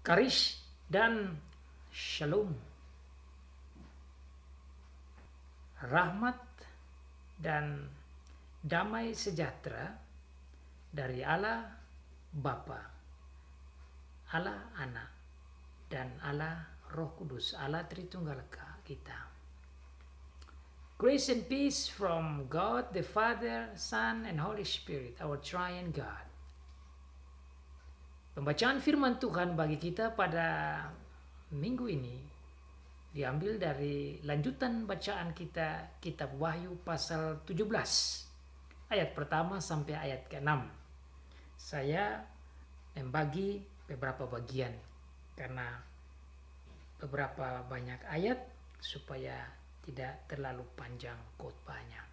Karish dan Shalom, rahmat dan damai sejahtera dari Allah Bapa, Allah Anak, dan Allah Roh Kudus, Allah Tritunggal kita. Grace and peace from God the Father, Son, and Holy Spirit, our triune God. Pembacaan firman Tuhan bagi kita pada minggu ini diambil dari lanjutan bacaan kita kitab Wahyu pasal 17 ayat pertama sampai ayat ke-6. Saya membagi beberapa bagian karena beberapa banyak ayat supaya tidak terlalu panjang khotbahnya.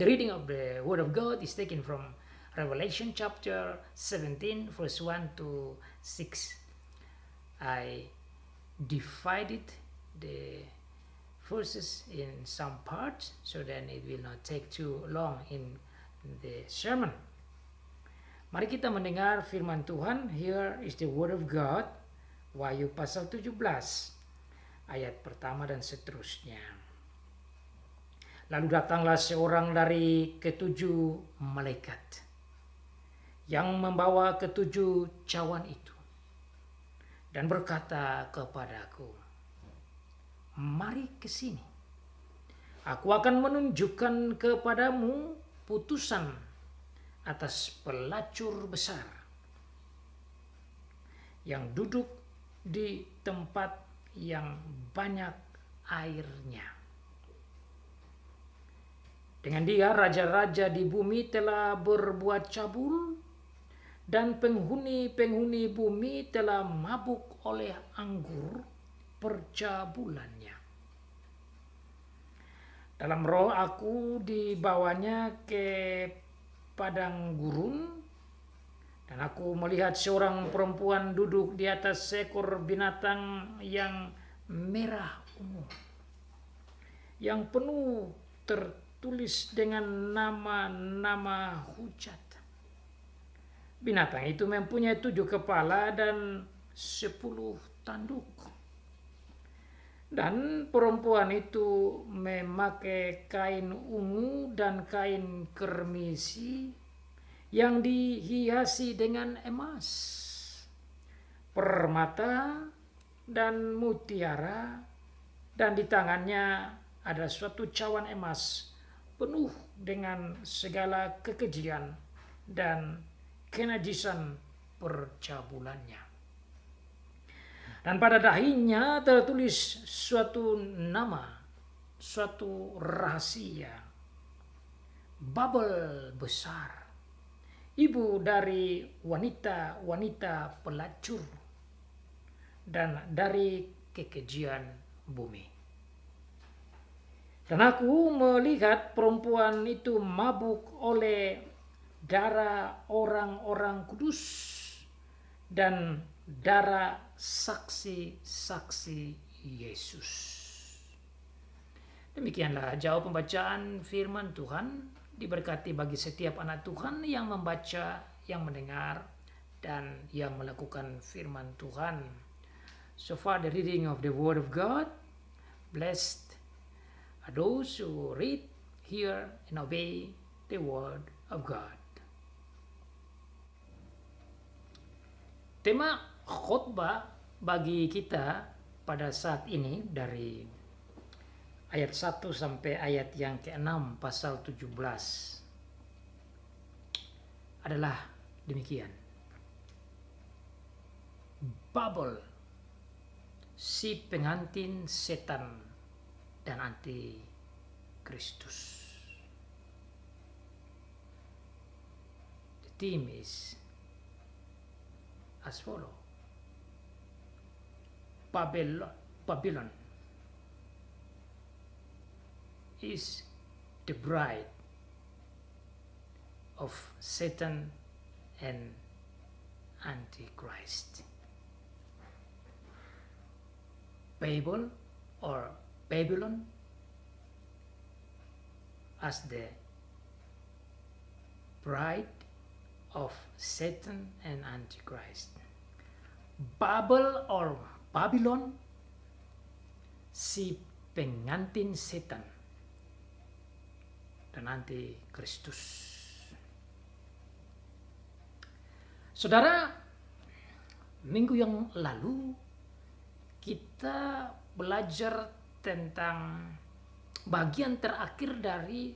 The reading of the Word of God is taken from Revelation chapter 17 verse 1 to 6. I divided the verses in some parts so then it will not take too long in the sermon. Mari kita mendengar firman Tuhan. Here is the Word of God. Wahyu pasal 17 ayat pertama dan seterusnya. Lalu datanglah seorang dari ketujuh malaikat yang membawa ketujuh cawan itu dan berkata kepadaku, mari ke sini. Aku akan menunjukkan kepadamu putusan atas pelacur besar yang duduk di tempat yang banyak airnya. Dengan dia raja-raja di bumi telah berbuat cabul dan penghuni-penghuni bumi telah mabuk oleh anggur percabulannya. Dalam roh aku dibawanya ke padang gurun dan aku melihat seorang perempuan duduk di atas seekor binatang yang merah ungu, yang penuh tertulis dengan nama-nama hujat. Binatang itu mempunyai 7 kepala dan 10 tanduk. Dan perempuan itu memakai kain ungu dan kain kermisi yang dihiasi dengan emas, permata, dan mutiara, dan di tangannya ada suatu cawan emas penuh dengan segala kekejian dan kenajisan percabulannya. Dan pada dahinya tertulis suatu nama, suatu rahasia, Babel besar, ibu dari wanita-wanita pelacur dan dari kekejian bumi. Dan aku melihat perempuan itu mabuk oleh darah orang-orang kudus dan darah saksi-saksi Yesus. Demikianlah jauh pembacaan firman Tuhan. Diberkati bagi setiap anak Tuhan yang membaca, yang mendengar, dan yang melakukan firman Tuhan. So far the reading of the Word of God. Blessed are those who read, hear, and obey the Word of God. Tema khotbah bagi kita pada saat ini dari ayat 1 sampai ayat yang ke-6 pasal 17 adalah demikian. Babel, si pengantin setan dan anti Kristus. The theme is as follow. Babylon is the bride of Satan and Antichrist. Babel or Babylon as the bride of Satan and Antichrist. Babel or Babylon, si pengantin setan dan anti Kristus. Saudara, minggu yang lalu kita belajar tentang bagian terakhir dari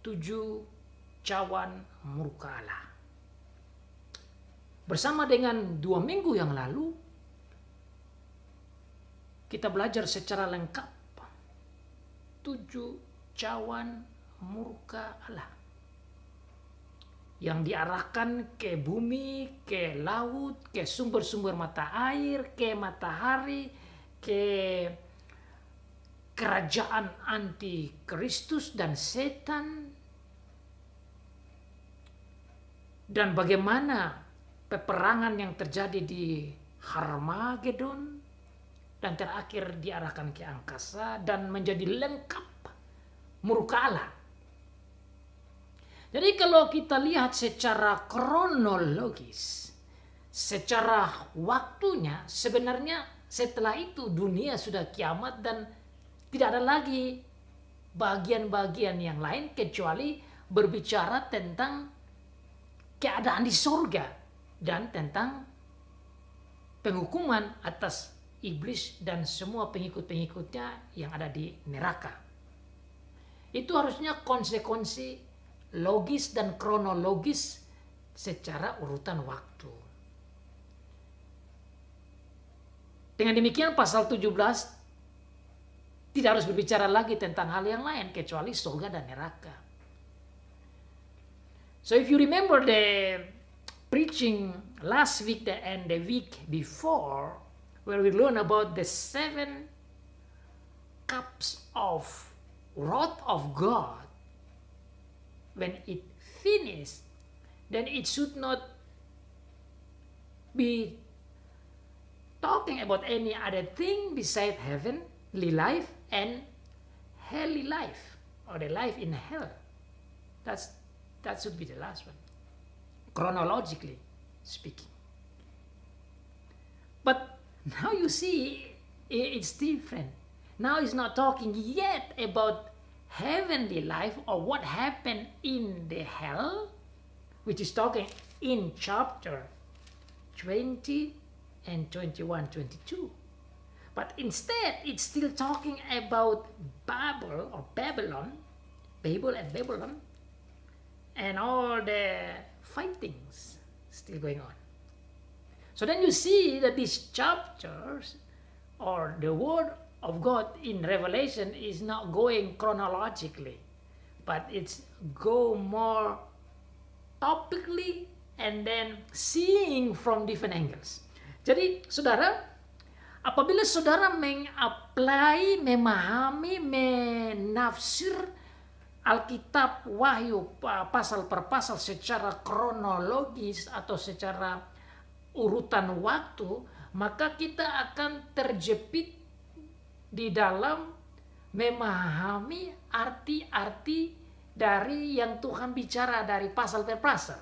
7 cawan murka Allah. Bersama dengan 2 minggu yang lalu, kita belajar secara lengkap 7 cawan murka Allah yang diarahkan ke bumi, ke laut, ke sumber-sumber mata air, ke matahari, ke kerajaan anti Kristus dan setan, dan bagaimana peperangan yang terjadi di Harmagedon, dan terakhir diarahkan ke angkasa dan menjadi lengkap murka Allah. Jadi kalau kita lihat secara kronologis, secara waktunya, sebenarnya setelah itu dunia sudah kiamat dan tidak ada lagi bagian-bagian yang lain kecuali berbicara tentang keadaan di surga dan tentang penghukuman atas iblis dan semua pengikut-pengikutnya yang ada di neraka. Itu harusnya konsekuensi logis dan kronologis secara urutan waktu. Dengan demikian pasal 17 tidak harus berbicara lagi tentang hal yang lain kecuali surga dan neraka. So if you remember the preaching last week and the week before, where we learn about the 7 cups of wrath of God, when it finished, then it should not be talking about any other thing beside heavenly life and helly life, or the life in hell. That should be the last one, chronologically speaking. But now you see it's different. Now it's not talking yet about heavenly life or what happened in the hell, which is talking in chapter 20 and 21, 22. But instead, it's still talking about Babel or Babylon, Babel and Babylon, and all the fightings still going on. So then you see that these chapters or the word of God in Revelation is not going chronologically, but it's go more topically and then seeing from different angles. Jadi saudara, apabila saudara mengapply, memahami, menafsir Alkitab Wahyu pasal per pasal secara kronologis atau secara urutan waktu, maka kita akan terjepit di dalam memahami arti-arti dari yang Tuhan bicara dari pasal per pasal.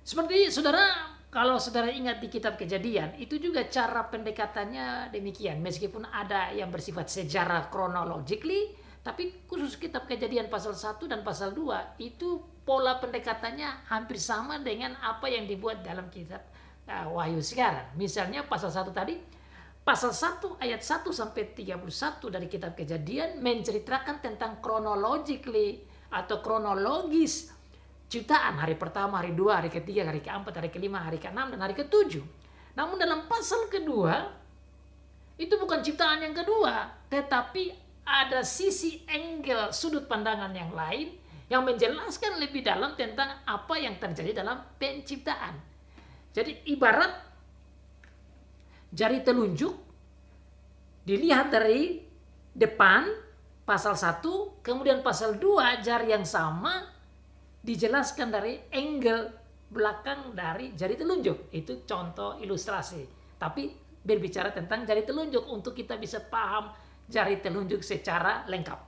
Seperti saudara, kalau saudara ingat di kitab Kejadian, itu juga cara pendekatannya demikian. Meskipun ada yang bersifat sejarah chronologically, tapi khusus kitab Kejadian pasal 1 dan pasal 2, itu pola pendekatannya hampir sama dengan apa yang dibuat dalam kitab Wahyu sekarang. Misalnya pasal 1 tadi, pasal 1 ayat 1 sampai 31 dari kitab Kejadian menceritakan tentang chronologically atau kronologis ciptaan, hari pertama, hari 2, hari ketiga, hari keempat, hari kelima, hari keenam, dan hari ketujuh. Namun dalam pasal kedua, itu bukan ciptaan yang kedua, tetapi ada sisi angle sudut pandangan yang lain yang menjelaskan lebih dalam tentang apa yang terjadi dalam penciptaan. Jadi ibarat jari telunjuk dilihat dari depan pasal 1, kemudian pasal 2 jari yang sama dijelaskan dari angle belakang dari jari telunjuk. Itu contoh ilustrasi. Tapi berbicara tentang jari telunjuk untuk kita bisa paham jari telunjuk secara lengkap.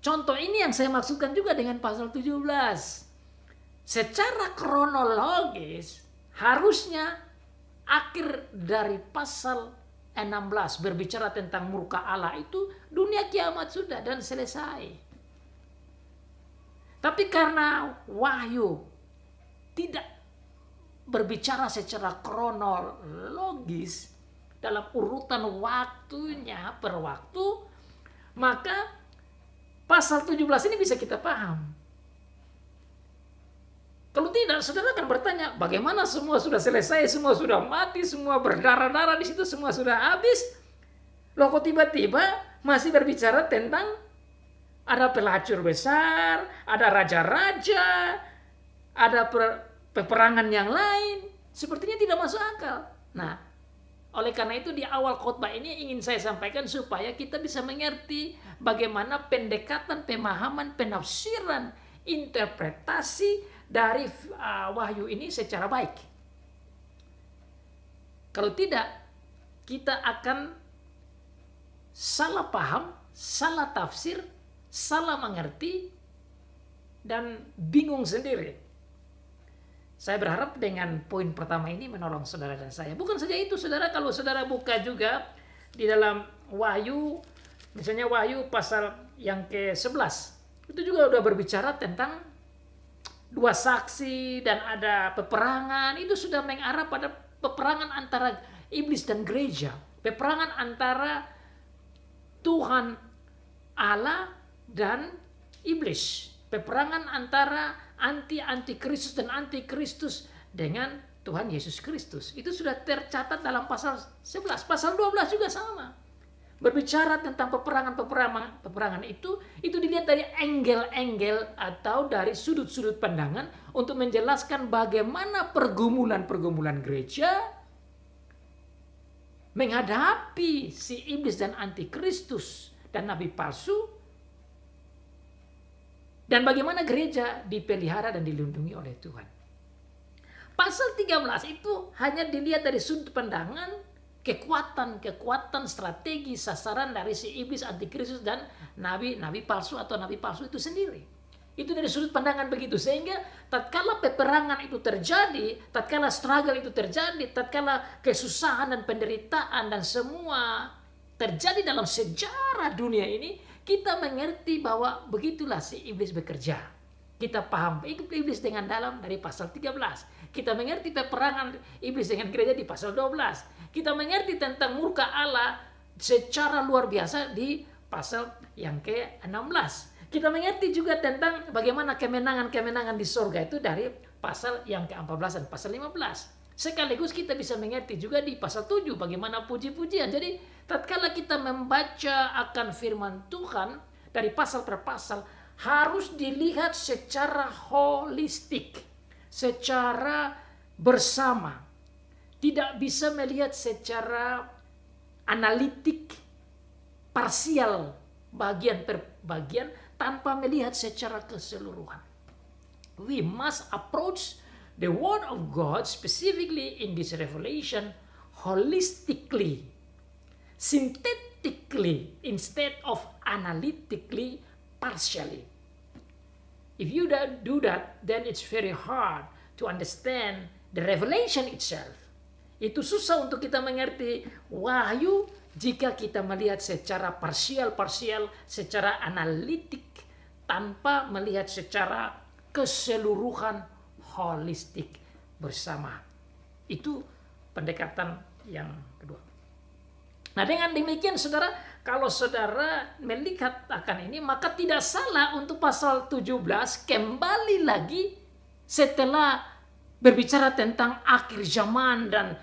Contoh ini yang saya maksudkan juga dengan pasal 17. secara kronologis harusnya akhir dari pasal 16 berbicara tentang murka Allah itu dunia kiamat sudah dan selesai. Tapi karena Wahyu tidak berbicara secara kronologis dalam urutan waktunya per waktu, maka pasal 17 ini bisa kita paham. Kalau tidak, saudara akan bertanya, bagaimana semua sudah selesai, semua sudah mati, semua berdarah-darah di situ, semua sudah habis. Loh kok tiba-tiba masih berbicara tentang ada pelacur besar, ada raja-raja, ada peperangan yang lain. Sepertinya tidak masuk akal. Nah, oleh karena itu di awal khotbah ini ingin saya sampaikan supaya kita bisa mengerti bagaimana pendekatan, pemahaman, penafsiran, interpretasi dari Wahyu ini secara baik. Kalau tidak, kita akan salah paham, salah tafsir, salah mengerti, dan bingung sendiri. Saya berharap dengan poin pertama ini menolong saudara dan saya. Bukan saja itu, saudara, kalau saudara buka juga di dalam Wahyu, misalnya Wahyu pasal yang ke-11, itu juga udah berbicara tentang dua saksi dan ada peperangan. Itu sudah mengarah pada peperangan antara iblis dan gereja, peperangan antara Tuhan Allah dan iblis, peperangan antara anti-Kristus dan anti-Kristus dengan Tuhan Yesus Kristus. Itu sudah tercatat dalam pasal 11. Pasal 12 juga sama. Berbicara tentang peperangan itu dilihat dari angle-angle atau dari sudut-sudut pandangan untuk menjelaskan bagaimana pergumulan-pergumulan gereja menghadapi si iblis dan antikristus dan nabi palsu, dan bagaimana gereja dipelihara dan dilindungi oleh Tuhan. Pasal 13 itu hanya dilihat dari sudut pandangan kekuatan strategi sasaran dari si iblis antikristus dan nabi palsu atau nabi palsu itu sendiri. Itu dari sudut pandangan begitu, sehingga tatkala peperangan itu terjadi, tatkala struggle itu terjadi, tatkala kesusahan dan penderitaan dan semua terjadi dalam sejarah dunia ini, kita mengerti bahwa begitulah si iblis bekerja. Kita paham iblis dengan dalam dari pasal 13. Kita mengerti peperangan iblis dengan gereja di pasal 12. Kita mengerti tentang murka Allah secara luar biasa di pasal yang ke-16. Kita mengerti juga tentang bagaimana kemenangan-kemenangan di surga itu dari pasal yang ke-14 dan pasal 15. Sekaligus kita bisa mengerti juga di pasal 7 bagaimana puji-pujian. Jadi tatkala kita membaca akan firman Tuhan dari pasal per pasal, harus dilihat secara holistik, secara bersama. Tidak bisa melihat secara analitik, parsial, bagian per bagian, tanpa melihat secara keseluruhan. We must approach the word of God specifically in this revelation holistically, synthetically, instead of analytically, partially. If you do that, then it's very hard to understand the revelation itself. Itu susah untuk kita mengerti Wahyu jika kita melihat secara parsial, secara analitik, tanpa melihat secara keseluruhan holistik bersama. Itu pendekatan yang kedua. Nah, dengan demikian saudara, kalau saudara melihat akan ini, maka tidak salah untuk pasal 17 kembali lagi setelah berbicara tentang akhir zaman dan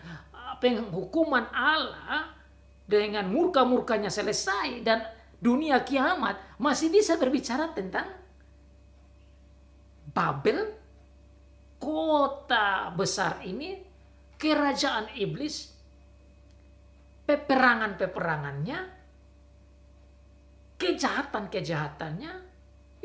penghukuman Allah dengan murka-murkanya selesai dan dunia kiamat, masih bisa berbicara tentang Babel, kota besar ini, kerajaan iblis, peperangannya, kejahatan-kejahatannya,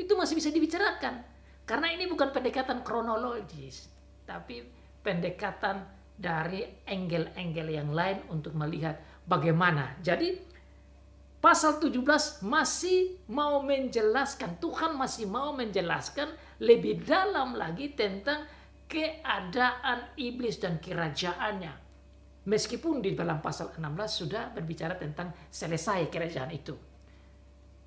itu masih bisa dibicarakan. Karena ini bukan pendekatan kronologis, tapi pendekatan dari angle-angle yang lain untuk melihat bagaimana. Jadi pasal 17 masih mau menjelaskan, Tuhan masih mau menjelaskan lebih dalam lagi tentang keadaan iblis dan kerajaannya. Meskipun di dalam pasal 16 sudah berbicara tentang selesai kerajaan itu.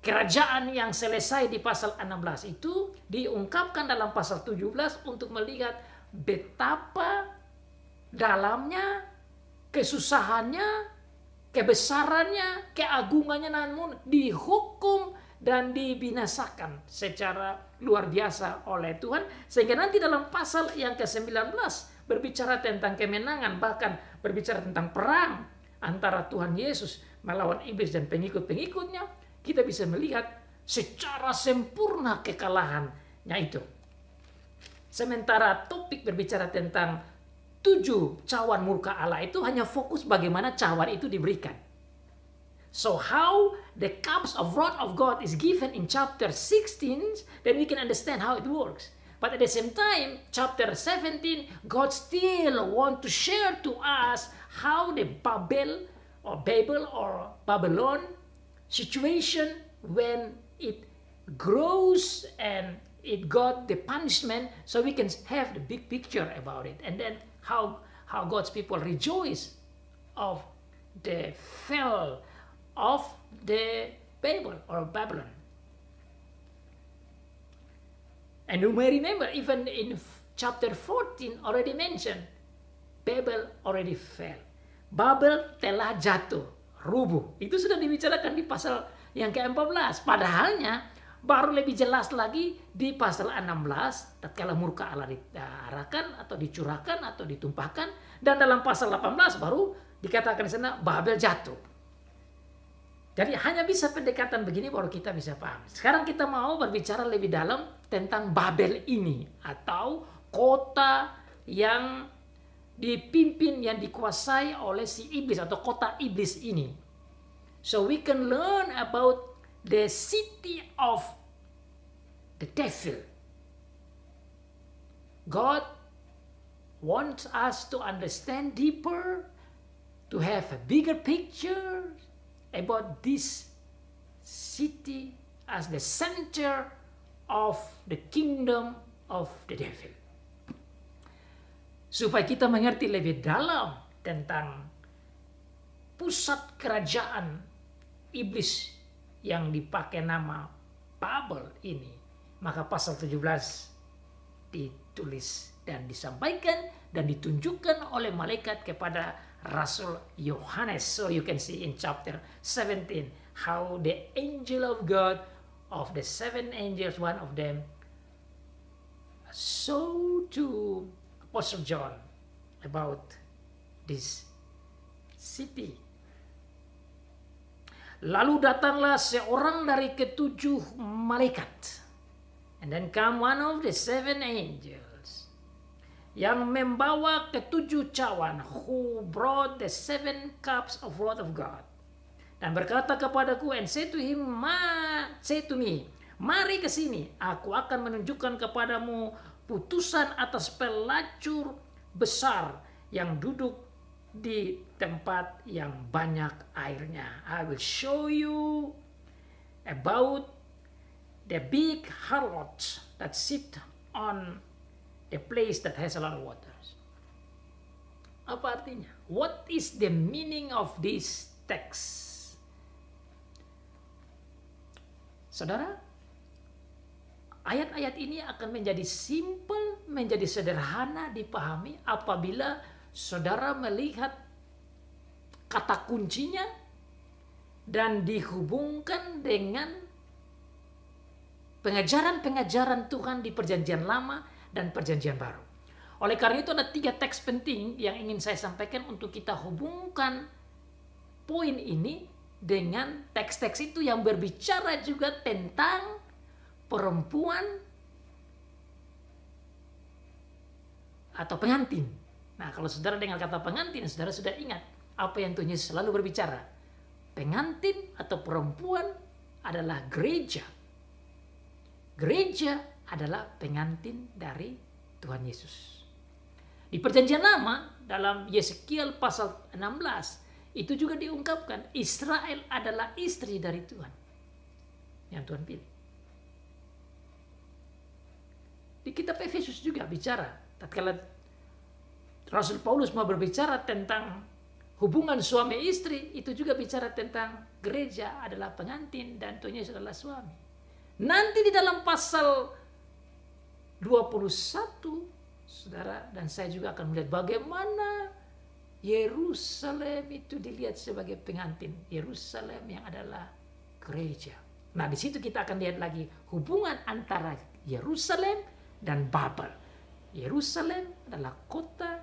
Kerajaan yang selesai di pasal 16 itu diungkapkan dalam pasal 17 untuk melihat betapa dalamnya, kesusahannya, kebesarannya, keagungannya, namun dihukum dan dibinasakan secara luar biasa oleh Tuhan. Sehingga nanti dalam pasal yang ke-19 berbicara tentang kemenangan, bahkan berbicara tentang perang antara Tuhan Yesus melawan iblis dan pengikut-pengikutnya. Kita bisa melihat secara sempurna kekalahannya itu. Sementara topik berbicara tentang 7 cawan murka Allah itu hanya fokus bagaimana cawan itu diberikan. So how the cups of wrath of God is given in chapter 16, then we can understand how it works. But at the same time, chapter 17, God still want to share to us how the Babel or Babylon situation, when it grows and it got the punishment, so we can have the big picture about it. And then how God's people rejoice of the fall of the Babel or Babylon. And you may remember, even in chapter 14 already mentioned, Babel already fell. Babel telah jatuh, rubuh. Itu sudah dibicarakan di pasal yang ke-14. Padahalnya baru lebih jelas lagi di pasal 16, tatkala murka Allah diarahkan atau dicurahkan atau ditumpahkan. Dan dalam pasal 18 baru dikatakan di sana Babel jatuh. Jadi hanya bisa pendekatan begini baru kita bisa paham. Sekarang kita mau berbicara lebih dalam tentang Babel ini, atau kota yang dipimpin, yang dikuasai oleh si iblis atau kota iblis ini. So we can learn about the city of the devil. God wants us to understand deeper, to have a bigger picture about this city as the center of the kingdom of the devil. Supaya kita mengerti lebih dalam tentang pusat kerajaan iblis yang dipakai nama Babel ini, maka pasal 17 ditulis dan disampaikan dan ditunjukkan oleh malaikat kepada Rasul Yohanes. So you can see in chapter 17 how the angel of God, of the 7 angels, one of them showed to Apostle John about this city. Lalu datanglah seorang dari ke-7 malaikat. And then come one of the 7 angels yang membawa ke-7 cawan, who brought the 7 cups of wrath of God. Dan berkata kepadaku, and say to me, mari ke sini, aku akan menunjukkan kepadamu putusan atas pelacur besar yang duduk di tempat yang banyak airnya. I will show you about the big harlot that sit on a place that has a lot of waters. Apa artinya? What is the meaning of this text? Saudara, ayat-ayat ini akan menjadi simple, menjadi sederhana dipahami apabila saudara melihat kata kuncinya dan dihubungkan dengan pengajaran-pengajaran Tuhan di Perjanjian Lama dan Perjanjian Baru. Oleh karena itu ada 3 teks penting yang ingin saya sampaikan untuk kita hubungkan poin ini dengan teks-teks itu yang berbicara juga tentang perempuan atau pengantin. Nah, kalau saudara dengar kata pengantin, saudara sudah ingat apa yang Tuhan Yesus selalu berbicara. Pengantin atau perempuan adalah gereja. Gereja adalah pengantin dari Tuhan Yesus. Di Perjanjian Lama, dalam Yeskiel pasal 16, itu juga diungkapkan Israel adalah istri dari Tuhan yang Tuhan pilih. Di kitab Efesus juga bicara, tatkala Rasul Paulus mau berbicara tentang hubungan suami istri, itu juga bicara tentang gereja adalah pengantin dan Tuhan Yesus adalah suami. Nanti di dalam pasal 21, saudara dan saya juga akan melihat bagaimana Yerusalem itu dilihat sebagai pengantin. Yerusalem yang adalah gereja. Nah, di situ kita akan lihat lagi hubungan antara Yerusalem dan Babel. Yerusalem adalah kota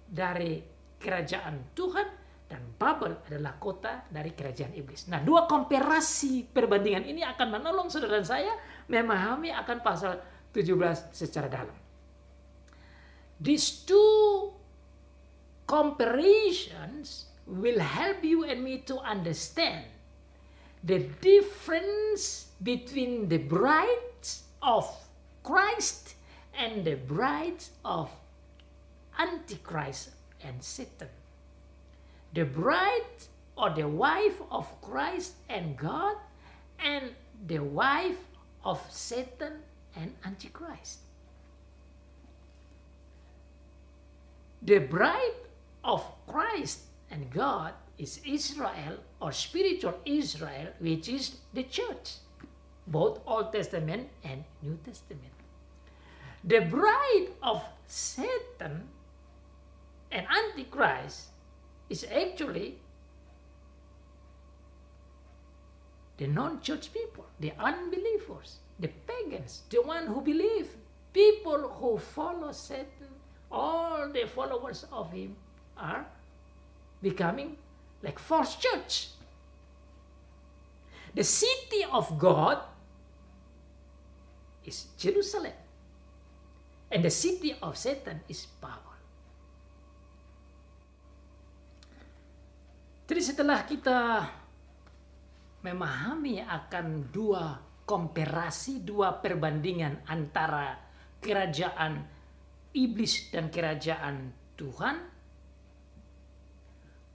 dari kerajaan Tuhan dan Babel adalah kota dari kerajaan iblis. Nah, dua komparasi perbandingan ini akan menolong saudara dan saya memahami akan pasal 17 secara dalam. These two comparisons will help you and me to understand the difference between the bride of Christ and the bride of Antichrist and Satan. The bride or the wife of Christ and God and the wife of Satan and Antichrist. The bride of Christ and God is Israel or spiritual Israel, which is the church, both Old Testament and New Testament. The bride of Satan and Antichrist is actually the non-church people, the unbelievers, the pagans, the one who believe, people who follow Satan. All the followers of him are becoming like false church. The city of God is Jerusalem. And the city of Satan is Babel. Jadi setelah kita memahami akan dua komparasi, dua perbandingan antara kerajaan iblis dan kerajaan Tuhan,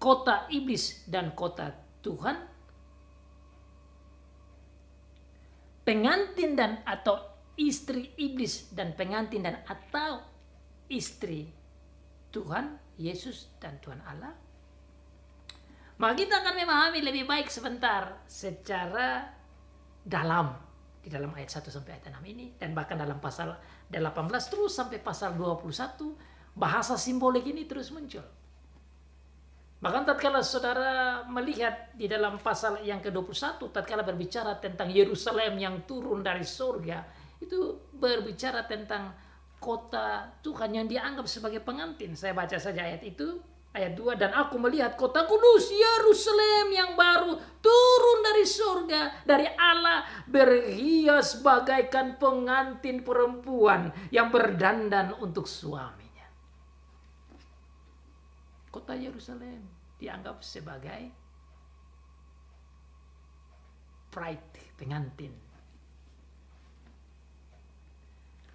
kota iblis dan kota Tuhan, pengantin dan atau istri iblis dan pengantin dan atau istri Tuhan Yesus dan Tuhan Allah, maka kita akan memahami lebih baik sebentar secara dalam di dalam ayat 1 sampai ayat 6 ini, dan bahkan dalam pasal 18 terus sampai pasal 21 bahasa simbolik ini terus muncul. Bahkan tatkala saudara melihat di dalam pasal yang ke-21 tatkala berbicara tentang Yerusalem yang turun dari surga, itu berbicara tentang kota Tuhan yang dianggap sebagai pengantin. Saya baca saja ayat itu. Ayat 2, dan aku melihat kota kudus Yerusalem yang baru turun dari surga dari Allah, berhias bagaikan pengantin perempuan yang berdandan untuk suaminya. Kota Yerusalem dianggap sebagai bride, pengantin.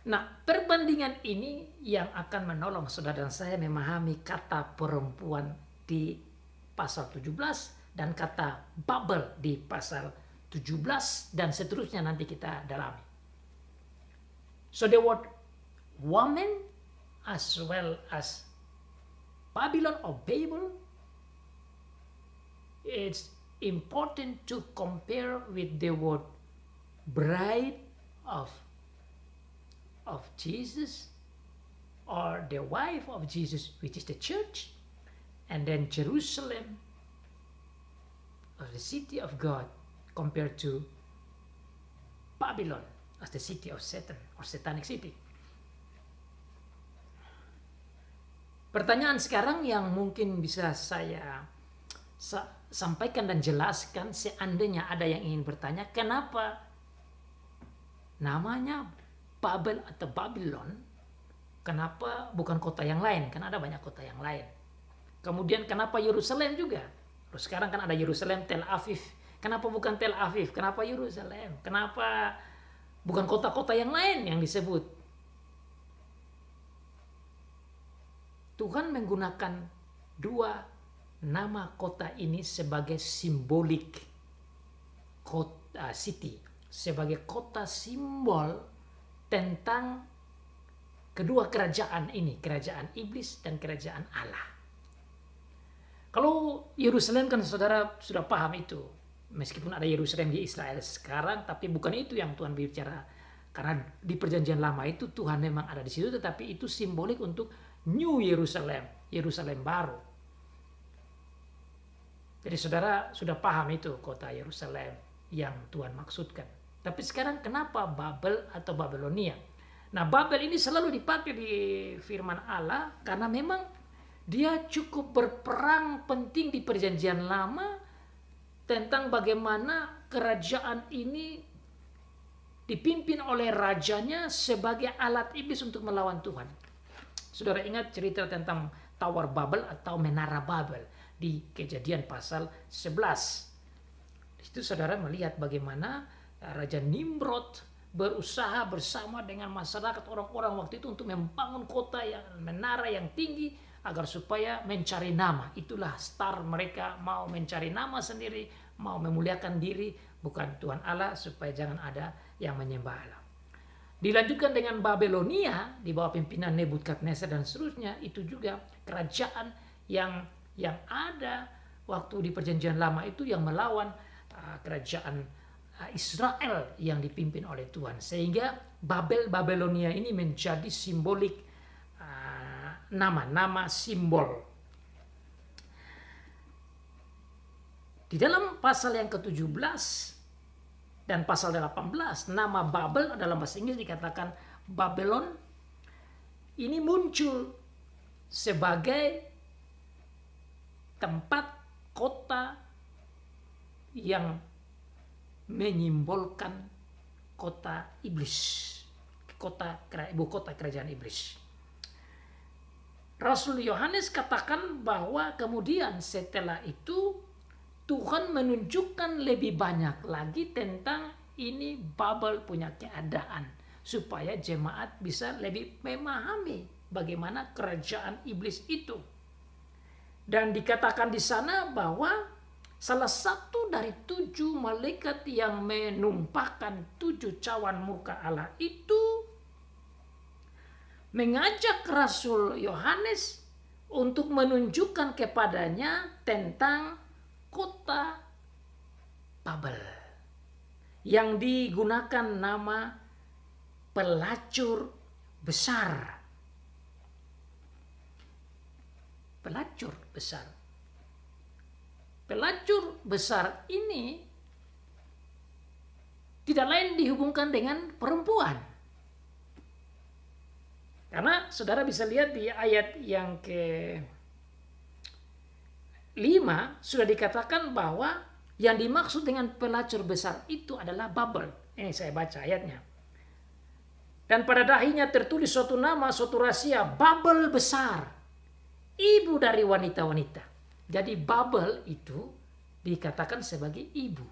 Nah, perbandingan ini yang akan menolong saudara dan saya memahami kata perempuan di pasal 17 dan kata Babel di pasal 17 dan seterusnya nanti kita dalami. So the word woman as well as Babylon or Babel, it's important to compare with the word bride of Jesus or the wife of Jesus, which is the church, and then Jerusalem or the city of God compared to Babylon as the city of Satan or satanic city. Pertanyaan sekarang yang mungkin bisa saya sampaikan dan jelaskan, seandainya ada yang ingin bertanya, kenapa namanya Babel atau Babylon, kenapa bukan kota yang lain? Kan ada banyak kota yang lain. Kemudian kenapa Yerusalem juga? Terus sekarang kan ada Yerusalem, Tel Aviv. Kenapa bukan Tel Aviv? Kenapa Yerusalem? Kenapa bukan kota-kota yang lain yang disebut? Tuhan menggunakan dua nama kota ini sebagai simbolik kota city, sebagai kota simbol tentang kedua kerajaan ini, kerajaan iblis dan kerajaan Allah. Kalau Yerusalem kan saudara sudah paham itu, meskipun ada Yerusalem di Israel sekarang, tapi bukan itu yang Tuhan bicara. Karena di perjanjian lama itu Tuhan memang ada di situ, tetapi itu simbolik untuk New Yerusalem, Yerusalem baru. Jadi saudara sudah paham itu kota Yerusalem yang Tuhan maksudkan. Tapi sekarang kenapa Babel atau Babelonia? Nah, Babel ini selalu dipakai di firman Allah karena memang dia cukup berperang penting di perjanjian lama tentang bagaimana kerajaan ini dipimpin oleh rajanya sebagai alat iblis untuk melawan Tuhan. Saudara ingat cerita tentang Tower Babel atau Menara Babel di Kejadian pasal 11. Di situ saudara melihat bagaimana Raja Nimrod berusaha bersama dengan masyarakat orang-orang waktu itu untuk membangun kota yang menara yang tinggi agar supaya mencari nama. Itulah star mereka, mau mencari nama sendiri, mau memuliakan diri, bukan Tuhan Allah, supaya jangan ada yang menyembah Allah. Dilanjutkan dengan Babelonia di bawah pimpinan Nebukadnezar dan seterusnya, itu juga kerajaan yang ada waktu di perjanjian lama itu yang melawan kerajaan Israel yang dipimpin oleh Tuhan. Sehingga Babelonia ini menjadi simbolik nama-nama simbol. Di dalam pasal yang ke-17 dan pasal 18, nama Babel dalam bahasa Inggris dikatakan Babylon. Ini muncul sebagai tempat kota yang menyimbolkan kota iblis, ibu kota kerajaan iblis. Rasul Yohanes katakan bahwa kemudian setelah itu Tuhan menunjukkan lebih banyak lagi tentang ini Babel punya keadaan, supaya jemaat bisa lebih memahami bagaimana kerajaan iblis itu. Dan dikatakan di sana bahwa salah satu dari 7 malaikat yang menumpahkan 7 cawan muka Allah itu mengajak Rasul Yohanes untuk menunjukkan kepadanya tentang kota Babel yang digunakan nama pelacur besar. Pelacur besar. Pelacur besar ini tidak lain dihubungkan dengan perempuan. Karena saudara bisa lihat di ayat yang ke-5 sudah dikatakan bahwa yang dimaksud dengan pelacur besar itu adalah Babel. Ini saya baca ayatnya. Dan pada dahinya tertulis suatu nama, suatu rahasia, Babel besar, ibu dari wanita-wanita. Jadi Babel itu dikatakan sebagai ibu.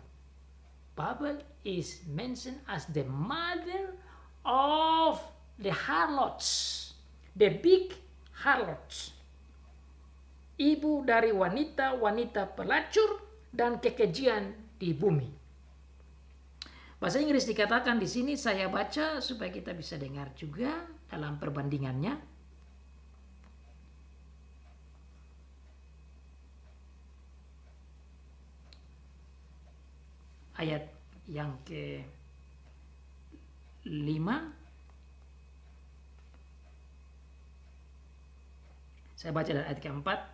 Babel is mentioned as the mother of the harlots, the big harlots. Ibu dari wanita-wanita pelacur dan kekejian di bumi. Bahasa Inggris dikatakan di sini, saya baca supaya kita bisa dengar juga dalam perbandingannya. Ayat yang ke-5. Saya baca dari ayat ke-4.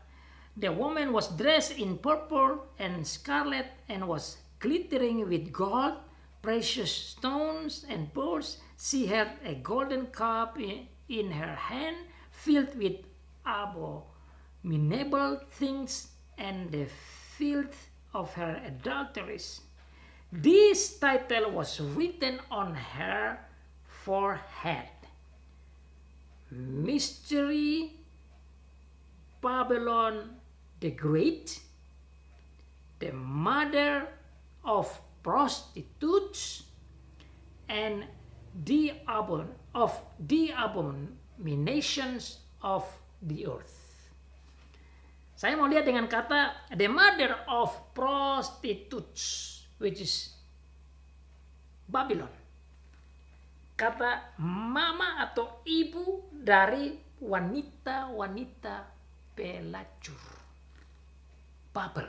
The woman was dressed in purple and scarlet and was glittering with gold, precious stones and pearls. She had a golden cup in her hand filled with abominable things and the filth of her adulteries. This title was written on her forehead. Mystery Babylon the Great, the mother of prostitutes and the abominations of the earth. Saya mau lihat dengan kata the mother of prostitutes, which is Babylon. Kata mama atau ibu dari wanita-wanita pelacur. Babel.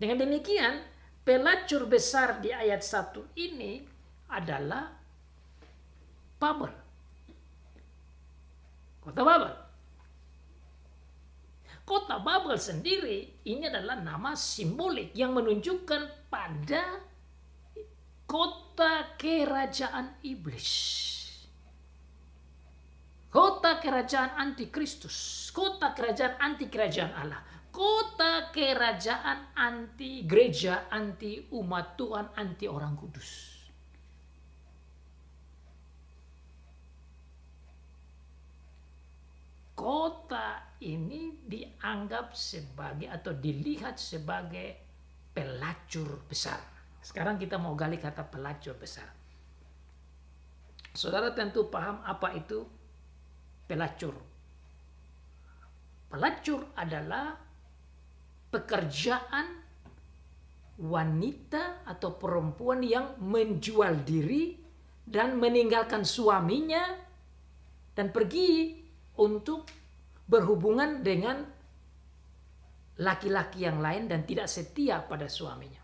Dengan demikian, pelacur besar di ayat 1 ini adalah Babel. Kota Babel. Kota Babel sendiri ini adalah nama simbolik yang menunjukkan pada kota kerajaan iblis. Kota kerajaan antikristus. Kota kerajaan anti kerajaan Allah. Kota kerajaan anti gereja, anti umat Tuhan, anti orang kudus. Kota ini dianggap sebagai atau dilihat sebagai pelacur besar. Sekarang kita mau gali kata pelacur besar. Saudara tentu paham apa itu pelacur. Pelacur adalah pekerjaan wanita atau perempuan yang menjual diri dan meninggalkan suaminya dan pergi untuk berhubungan dengan laki-laki yang lain dan tidak setia pada suaminya.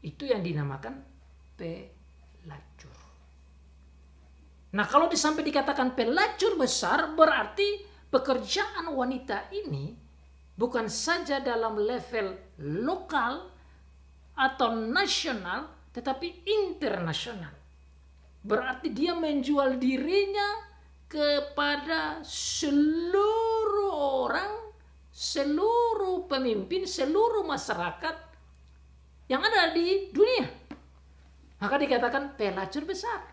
Itu yang dinamakan pelacur. Nah, kalau sampai dikatakan pelacur besar, berarti pekerjaan wanita ini bukan saja dalam level lokal atau nasional, tetapi internasional. Berarti dia menjual dirinya kepada seluruh orang, seluruh pemimpin, seluruh masyarakat yang ada di dunia. Maka dikatakan pelacur besar.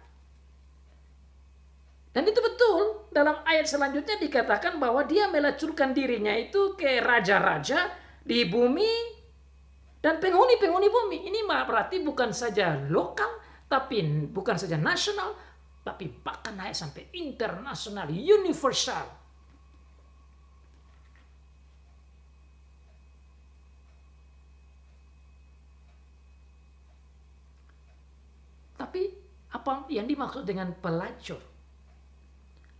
Dan itu betul, dalam ayat selanjutnya dikatakan bahwa dia melacurkan dirinya itu ke raja-raja di bumi dan penghuni-penghuni bumi. Ini berarti bukan saja lokal, tapi bukan saja nasional, tapi bahkan naik sampai internasional, universal. Tapi apa yang dimaksud dengan pelacur?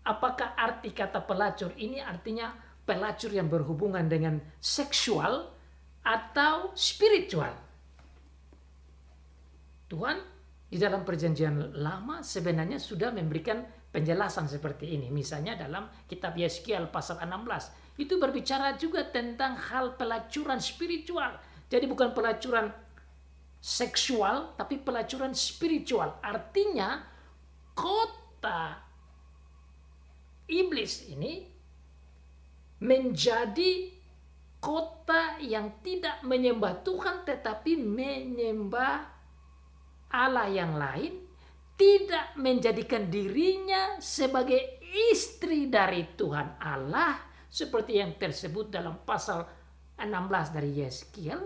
Apakah arti kata pelacur ini artinya pelacur yang berhubungan dengan seksual atau spiritual? Tuhan di dalam perjanjian lama sebenarnya sudah memberikan penjelasan seperti ini. Misalnya dalam kitab Yeskiel pasal 16. Itu berbicara juga tentang hal pelacuran spiritual. Jadi bukan pelacuran seksual, tapi pelacuran spiritual. Artinya kota iblis ini menjadi kota yang tidak menyembah Tuhan, tetapi menyembah Allah yang lain, tidak menjadikan dirinya sebagai istri dari Tuhan Allah seperti yang tersebut dalam pasal 16 dari Yeskiel,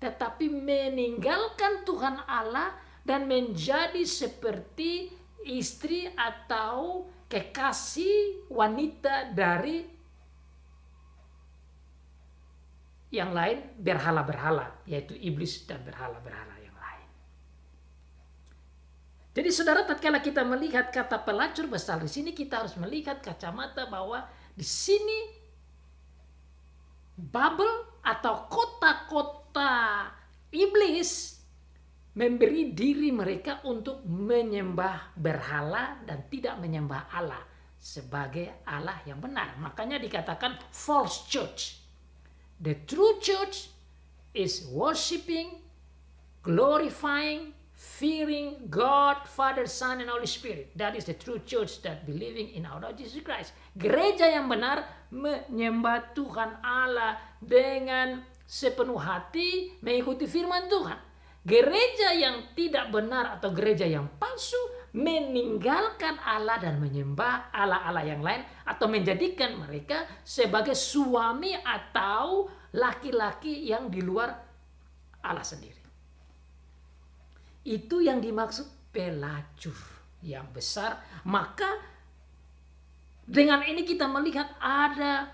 tetapi meninggalkan Tuhan Allah dan menjadi seperti istri atau kekasih wanita dari yang lain, berhala-berhala, yaitu iblis dan berhala-berhala. Jadi saudara, tatkala kita melihat kata pelacur besar di sini, kita harus melihat kacamata bahwa di sini Babel atau kota-kota iblis memberi diri mereka untuk menyembah berhala dan tidak menyembah Allah sebagai Allah yang benar. Makanya dikatakan false church. The true church is worshiping, glorifying, fearing God, Father, Son, and Holy Spirit. That is the true church that believing in our Lord Jesus Christ. Gereja yang benar menyembah Tuhan Allah dengan sepenuh hati, mengikuti firman Tuhan. Gereja yang tidak benar atau gereja yang palsu meninggalkan Allah dan menyembah Allah-Allah yang lain atau menjadikan mereka sebagai suami atau laki-laki yang di luar Allah sendiri. Itu yang dimaksud pelacur yang besar. Maka Dengan ini kita melihat ada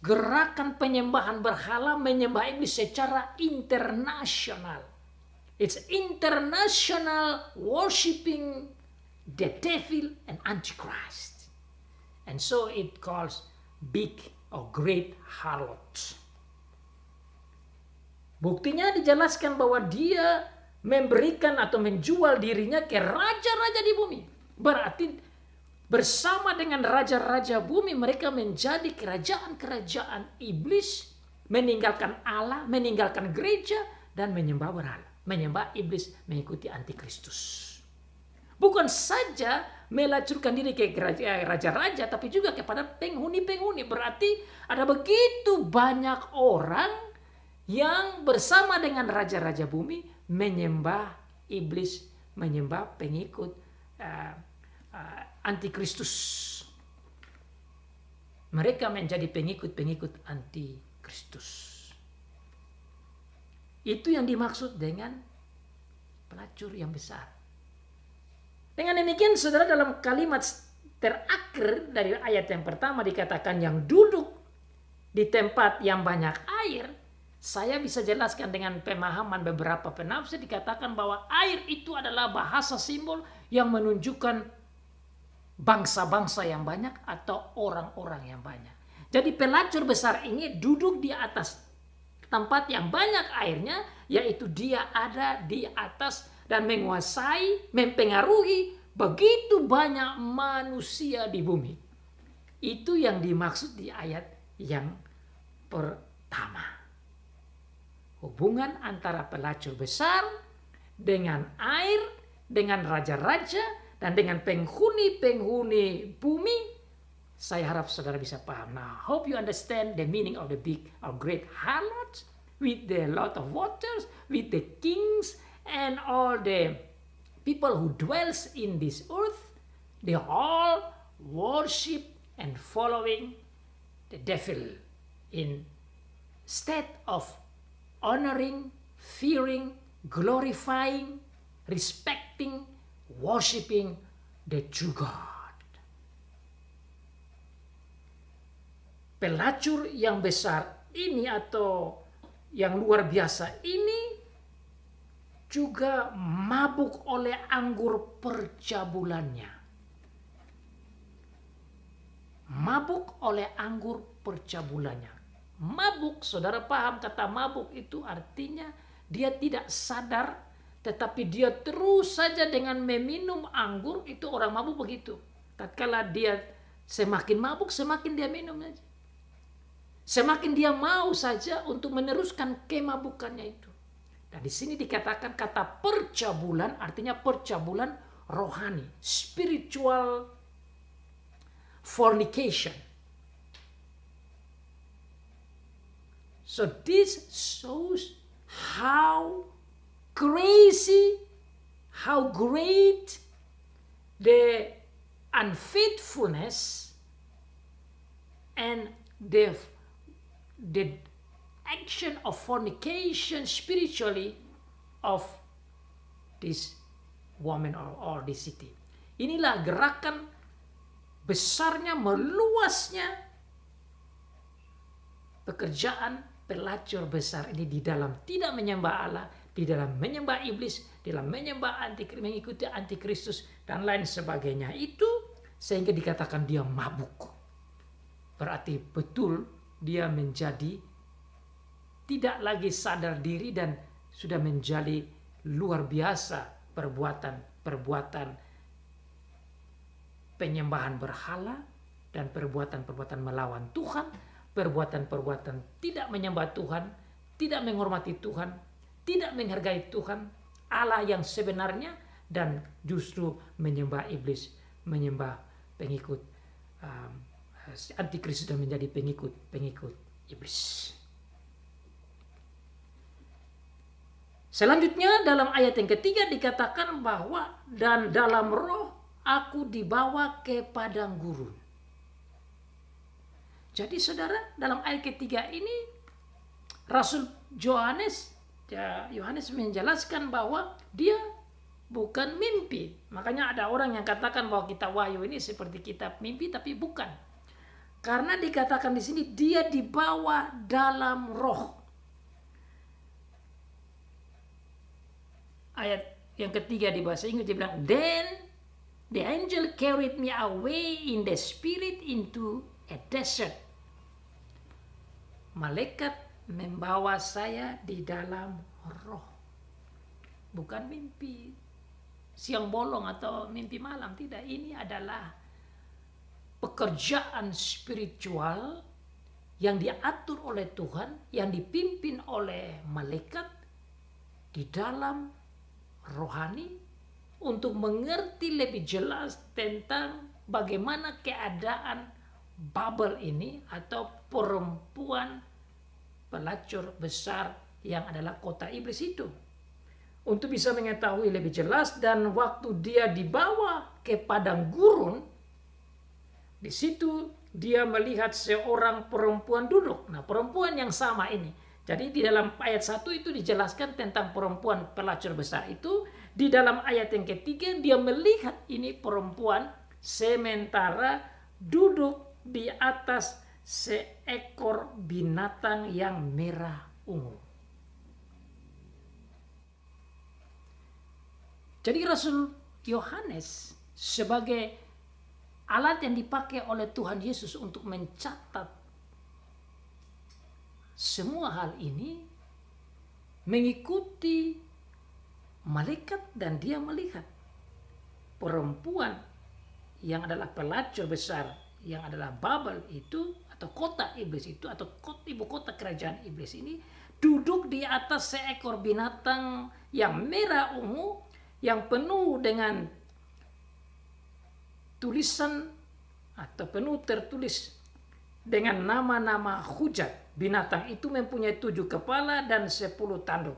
gerakan penyembahan berhala, menyembah iblis secara internasional. It's international worshiping the devil and antichrist. And so it calls big or great harlot. Buktinya dijelaskan bahwa dia memberikan atau menjual dirinya ke raja-raja di bumi. Berarti bersama dengan raja-raja bumi mereka menjadi kerajaan-kerajaan iblis, meninggalkan Allah, meninggalkan gereja, dan menyembah berhala. Menyembah iblis, mengikuti antikristus. Bukan saja melacurkan diri ke raja-raja, tapi juga kepada penghuni-penghuni. Berarti ada begitu banyak orang yang bersama dengan raja-raja bumi menyembah iblis, menyembah pengikut antikristus. Mereka menjadi pengikut-pengikut antikristus. Itu yang dimaksud dengan pelacur yang besar. Dengan demikian, saudara, dalam kalimat terakhir dari ayat yang pertama dikatakan yang duduk di tempat yang banyak air. Saya bisa jelaskan dengan pemahaman beberapa penafsir, dikatakan bahwa air itu adalah bahasa simbol yang menunjukkan bangsa-bangsa yang banyak atau orang-orang yang banyak. Jadi pelacur besar ini duduk di atas tempat yang banyak airnya, yaitu dia ada di atas dan menguasai, mempengaruhi begitu banyak manusia di bumi. Itu yang dimaksud di ayat yang pertama. Hubungan antara pelacur besar dengan air, dengan raja-raja, dan dengan penghuni-penghuni bumi. Saya harap saudara bisa paham. Now, hope you understand the meaning of the big or great harlot with the lot of waters, with the kings and all the people who dwells in this earth. They all worship and following the devil instead of honoring, fearing, glorifying, respecting, worshiping the true God. Pelacur yang besar ini atau yang luar biasa ini juga mabuk oleh anggur percabulannya. Mabuk oleh anggur percabulannya. Mabuk, saudara paham kata mabuk itu artinya dia tidak sadar, tetapi dia terus saja dengan meminum anggur. Itu orang mabuk begitu. Tatkala dia semakin mabuk, semakin dia minum saja. Semakin dia mau saja untuk meneruskan kemabukannya itu. Dan di sini dikatakan kata percabulan artinya percabulan rohani, spiritual fornication. So this shows how crazy, how great the unfaithfulness and the action of fornication spiritually of this woman or this city. Inilah gerakan besarnya, meluasnya pekerjaan pelacur besar ini di dalam tidak menyembah Allah, di dalam menyembah iblis, di dalam menyembah mengikuti antikristus dan lain sebagainya itu, sehingga dikatakan dia mabuk. Berarti betul dia menjadi tidak lagi sadar diri dan sudah menjadi luar biasa perbuatan penyembahan berhala dan perbuatan-perbuatan melawan Tuhan, perbuatan-perbuatan tidak menyembah Tuhan, tidak menghormati Tuhan, tidak menghargai Tuhan, Allah yang sebenarnya, dan justru menyembah iblis, menyembah pengikut antikristus dan menjadi pengikut iblis. Selanjutnya dalam ayat yang ketiga dikatakan bahwa dan dalam roh aku dibawa ke padang gurun. Jadi saudara, dalam ayat ketiga ini Rasul Yohanes menjelaskan bahwa dia bukan mimpi. Makanya ada orang yang katakan bahwa kitab Wahyu ini seperti kitab mimpi, tapi bukan. Karena dikatakan di sini dia dibawa dalam roh. Ayat yang ketiga di bahasa Inggris dia bilang, then the angel carried me away in the spirit into a desert. Malaikat membawa saya di dalam roh. Bukan mimpi siang bolong atau mimpi malam, tidak. Ini adalah pekerjaan spiritual yang diatur oleh Tuhan, yang dipimpin oleh malaikat di dalam rohani untuk mengerti lebih jelas tentang bagaimana keadaan Babel ini atau perempuan pelacur besar yang adalah kota iblis itu. Untuk bisa mengetahui lebih jelas, dan waktu dia dibawa ke padang gurun, di situ dia melihat seorang perempuan duduk. Nah, perempuan yang sama ini. Jadi di dalam ayat 1 itu dijelaskan tentang perempuan pelacur besar itu. Di dalam ayat yang ketiga dia melihat ini perempuan sementara duduk di atas seekor binatang yang merah ungu. Jadi Rasul Yohanes sebagai alat yang dipakai oleh Tuhan Yesus untuk mencatat semua hal ini, mengikuti malaikat, dan dia melihat perempuan yang adalah pelacur besar, yang adalah Babel itu atau kota iblis itu atau ibu kota kerajaan iblis ini duduk di atas seekor binatang yang merah ungu, yang penuh dengan tulisan atau penuh tertulis dengan nama-nama hujat. Binatang itu mempunyai 7 kepala dan 10 tanduk.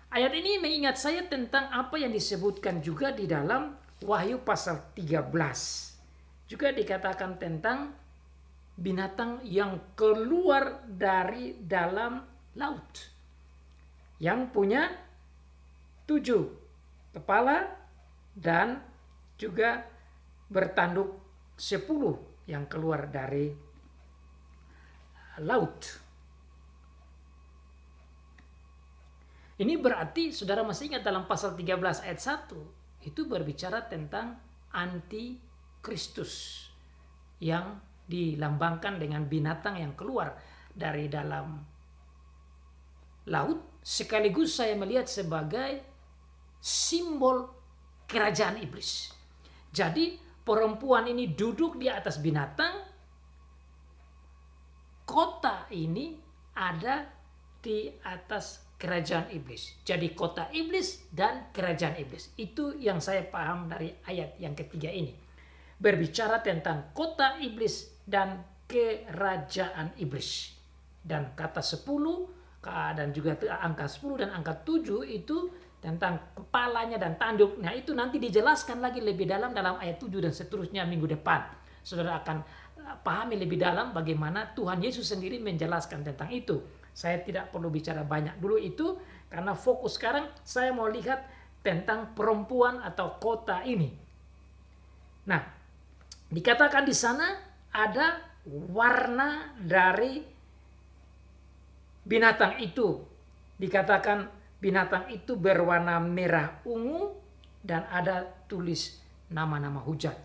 Ayat ini mengingat saya tentang apa yang disebutkan juga di dalam Wahyu pasal 13. Juga dikatakan tentang binatang yang keluar dari dalam laut, yang punya 7 kepala dan juga bertanduk 10 yang keluar dari laut. Ini berarti saudara masih ingat dalam pasal 13 ayat 1 itu berbicara tentang antikristus yang dilambangkan dengan binatang yang keluar dari dalam laut, sekaligus saya melihat sebagai simbol kerajaan iblis. Jadi perempuan ini duduk di atas binatang. Kota ini ada di atas kerajaan iblis. Jadi kota iblis dan kerajaan iblis. Itu yang saya paham dari ayat yang ketiga ini. Berbicara tentang kota iblis dan kerajaan iblis. Dan kata 10 dan juga angka 10 dan angka 7 itu tentang kepalanya dan tanduk. Nah, itu nanti dijelaskan lagi lebih dalam ayat 7 dan seterusnya minggu depan. Saudara akan pahami lebih dalam bagaimana Tuhan Yesus sendiri menjelaskan tentang itu. Saya tidak perlu bicara banyak dulu itu, karena fokus sekarang saya mau lihat tentang perempuan atau kota ini. Nah, dikatakan di sana ada warna dari binatang itu. Dikatakan binatang itu berwarna merah ungu dan ada tulis nama-nama hujat.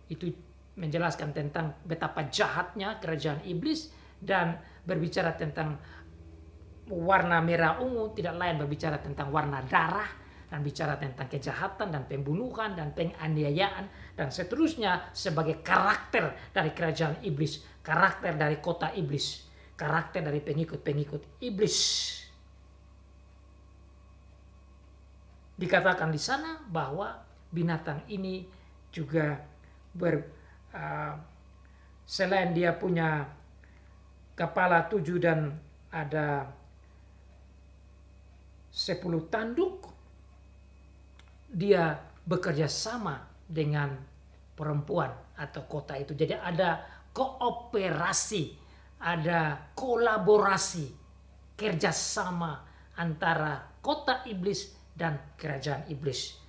Itu menjelaskan tentang betapa jahatnya kerajaan iblis, dan berbicara tentang warna merah ungu tidak lain berbicara tentang warna darah, dan bicara tentang kejahatan dan pembunuhan dan penganiayaan dan seterusnya sebagai karakter dari kerajaan iblis, karakter dari kota iblis, karakter dari pengikut-pengikut iblis. Dikatakan di sana bahwa binatang ini juga selain dia punya kepala 7 dan ada 10 tanduk, dia bekerja sama dengan perempuan atau kota itu. Jadi ada kooperasi, ada kolaborasi, kerjasama antara kota iblis dan kerajaan iblis.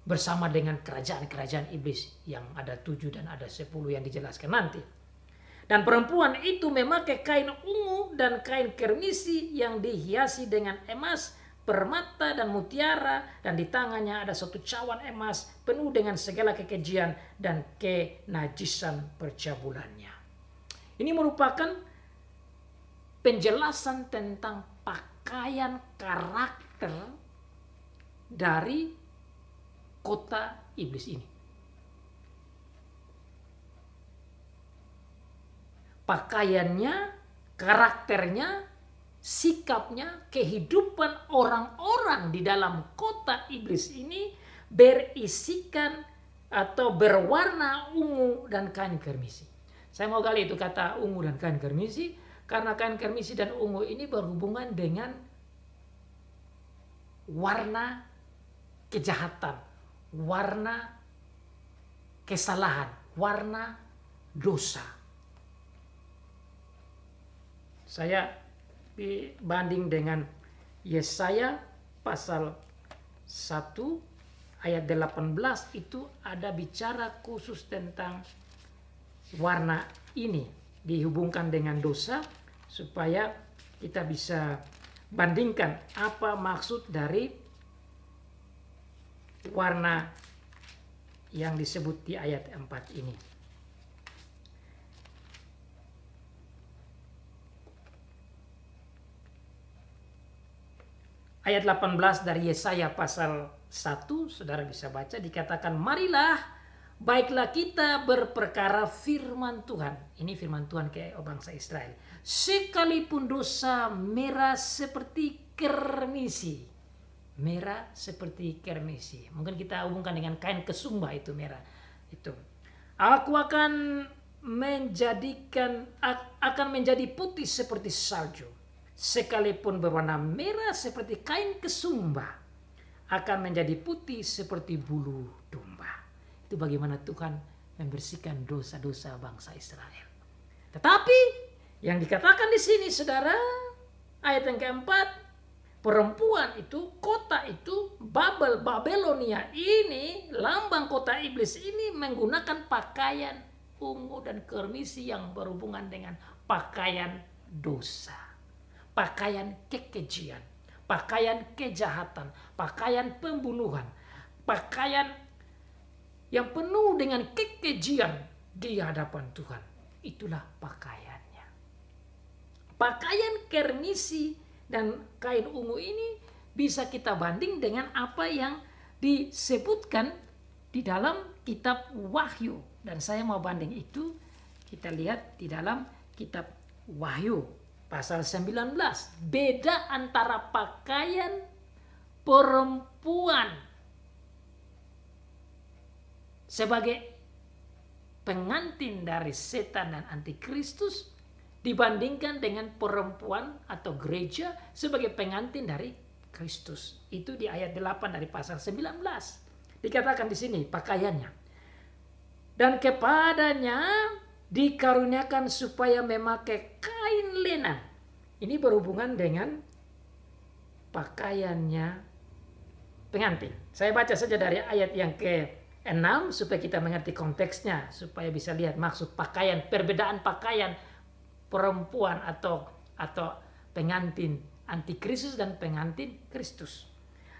Bersama dengan kerajaan-kerajaan iblis yang ada 7 dan ada 10 yang dijelaskan nanti. Dan perempuan itu memakai kain ungu dan kain kermisi yang dihiasi dengan emas, permata dan mutiara, dan di tangannya ada suatu cawan emas penuh dengan segala kekejian dan kenajisan percabulannya. Ini merupakan penjelasan tentang pakaian karakter dari kota iblis ini. Pakaiannya, karakternya, sikapnya, kehidupan orang-orang di dalam kota iblis ini berisikan atau berwarna ungu dan kain kermisi. Saya mau gali itu kata ungu dan kain kermisi, karena kain kermisi dan ungu ini berhubungan dengan warna kejahatan, warna kesalahan, warna dosa. Saya dibanding dengan Yesaya pasal 1 ayat 18 itu ada bicara khusus tentang warna ini dihubungkan dengan dosa, supaya kita bisa bandingkan apa maksud dari warna yang disebut di ayat 4 ini. Ayat 18 dari Yesaya pasal 1, saudara bisa baca, dikatakan, marilah, baiklah kita berperkara firman Tuhan. Ini firman Tuhan ke bangsa Israel. Sekalipun dosa merah seperti kermisi. Merah seperti kermisi. Mungkin kita hubungkan dengan kain kesumba itu merah. Itu. Aku akan menjadi putih seperti salju. Sekalipun berwarna merah seperti kain kesumba, akan menjadi putih seperti bulu domba. Itu bagaimana Tuhan membersihkan dosa-dosa bangsa Israel. Tetapi yang dikatakan di sini, saudara, ayat yang keempat, perempuan itu, kota itu, Babelonia ini, lambang kota iblis ini menggunakan pakaian ungu dan kermisi yang berhubungan dengan pakaian dosa. Pakaian kekejian, pakaian kejahatan, pakaian pembunuhan, pakaian yang penuh dengan kekejian di hadapan Tuhan. Itulah pakaiannya. Pakaian kermisi dan kain ungu ini bisa kita banding dengan apa yang disebutkan di dalam kitab Wahyu. Dan saya mau banding itu, kita lihat di dalam kitab Wahyu. Pasal 19, beda antara pakaian perempuan sebagai pengantin dari setan dan antikristus dibandingkan dengan perempuan atau gereja sebagai pengantin dari Kristus. Itu di ayat 8 dari pasal 19. Dikatakan di sini pakaiannya. Dan kepadanya dikaruniakan supaya memakai kain lenan. Ini berhubungan dengan pakaiannya pengantin. Saya baca saja dari ayat yang ke-6 supaya kita mengerti konteksnya, supaya bisa lihat maksud pakaian, perbedaan pakaian perempuan atau pengantin antikristus dan pengantin Kristus.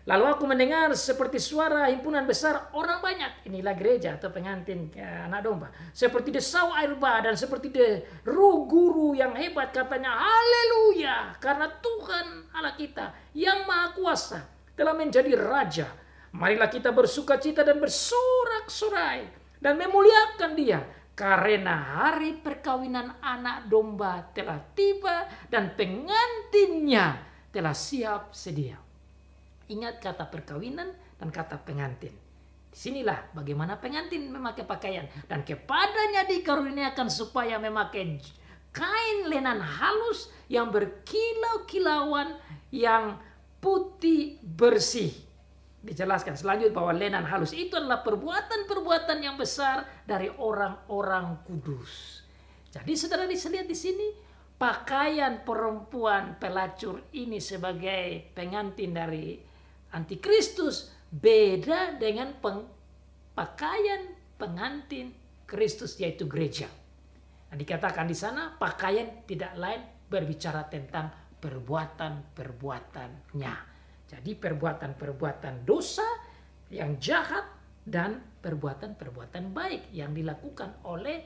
Lalu aku mendengar seperti suara himpunan besar orang banyak. Inilah gereja atau pengantin anak domba. Seperti desau air bah dan seperti deru guru yang hebat, katanya, haleluya, karena Tuhan Allah kita yang maha kuasa telah menjadi raja. Marilah kita bersukacita dan bersorak-sorai dan memuliakan dia, karena hari perkawinan anak domba telah tiba dan pengantinnya telah siap sedia. Ingat kata perkawinan dan kata pengantin. Disinilah bagaimana pengantin memakai pakaian. Dan kepadanya dikaruniakan supaya memakai kain lenan halus yang berkilau-kilauan, yang putih bersih. Dijelaskan selanjutnya bahwa lenan halus itu adalah perbuatan-perbuatan yang besar dari orang-orang kudus. Jadi saudara bisa lihat di sini, pakaian perempuan pelacur ini sebagai pengantin dari antikristus beda dengan pakaian pengantin Kristus, yaitu gereja. Nah, dikatakan di sana pakaian tidak lain berbicara tentang perbuatan-perbuatannya. Jadi perbuatan-perbuatan dosa yang jahat dan perbuatan-perbuatan baik yang dilakukan oleh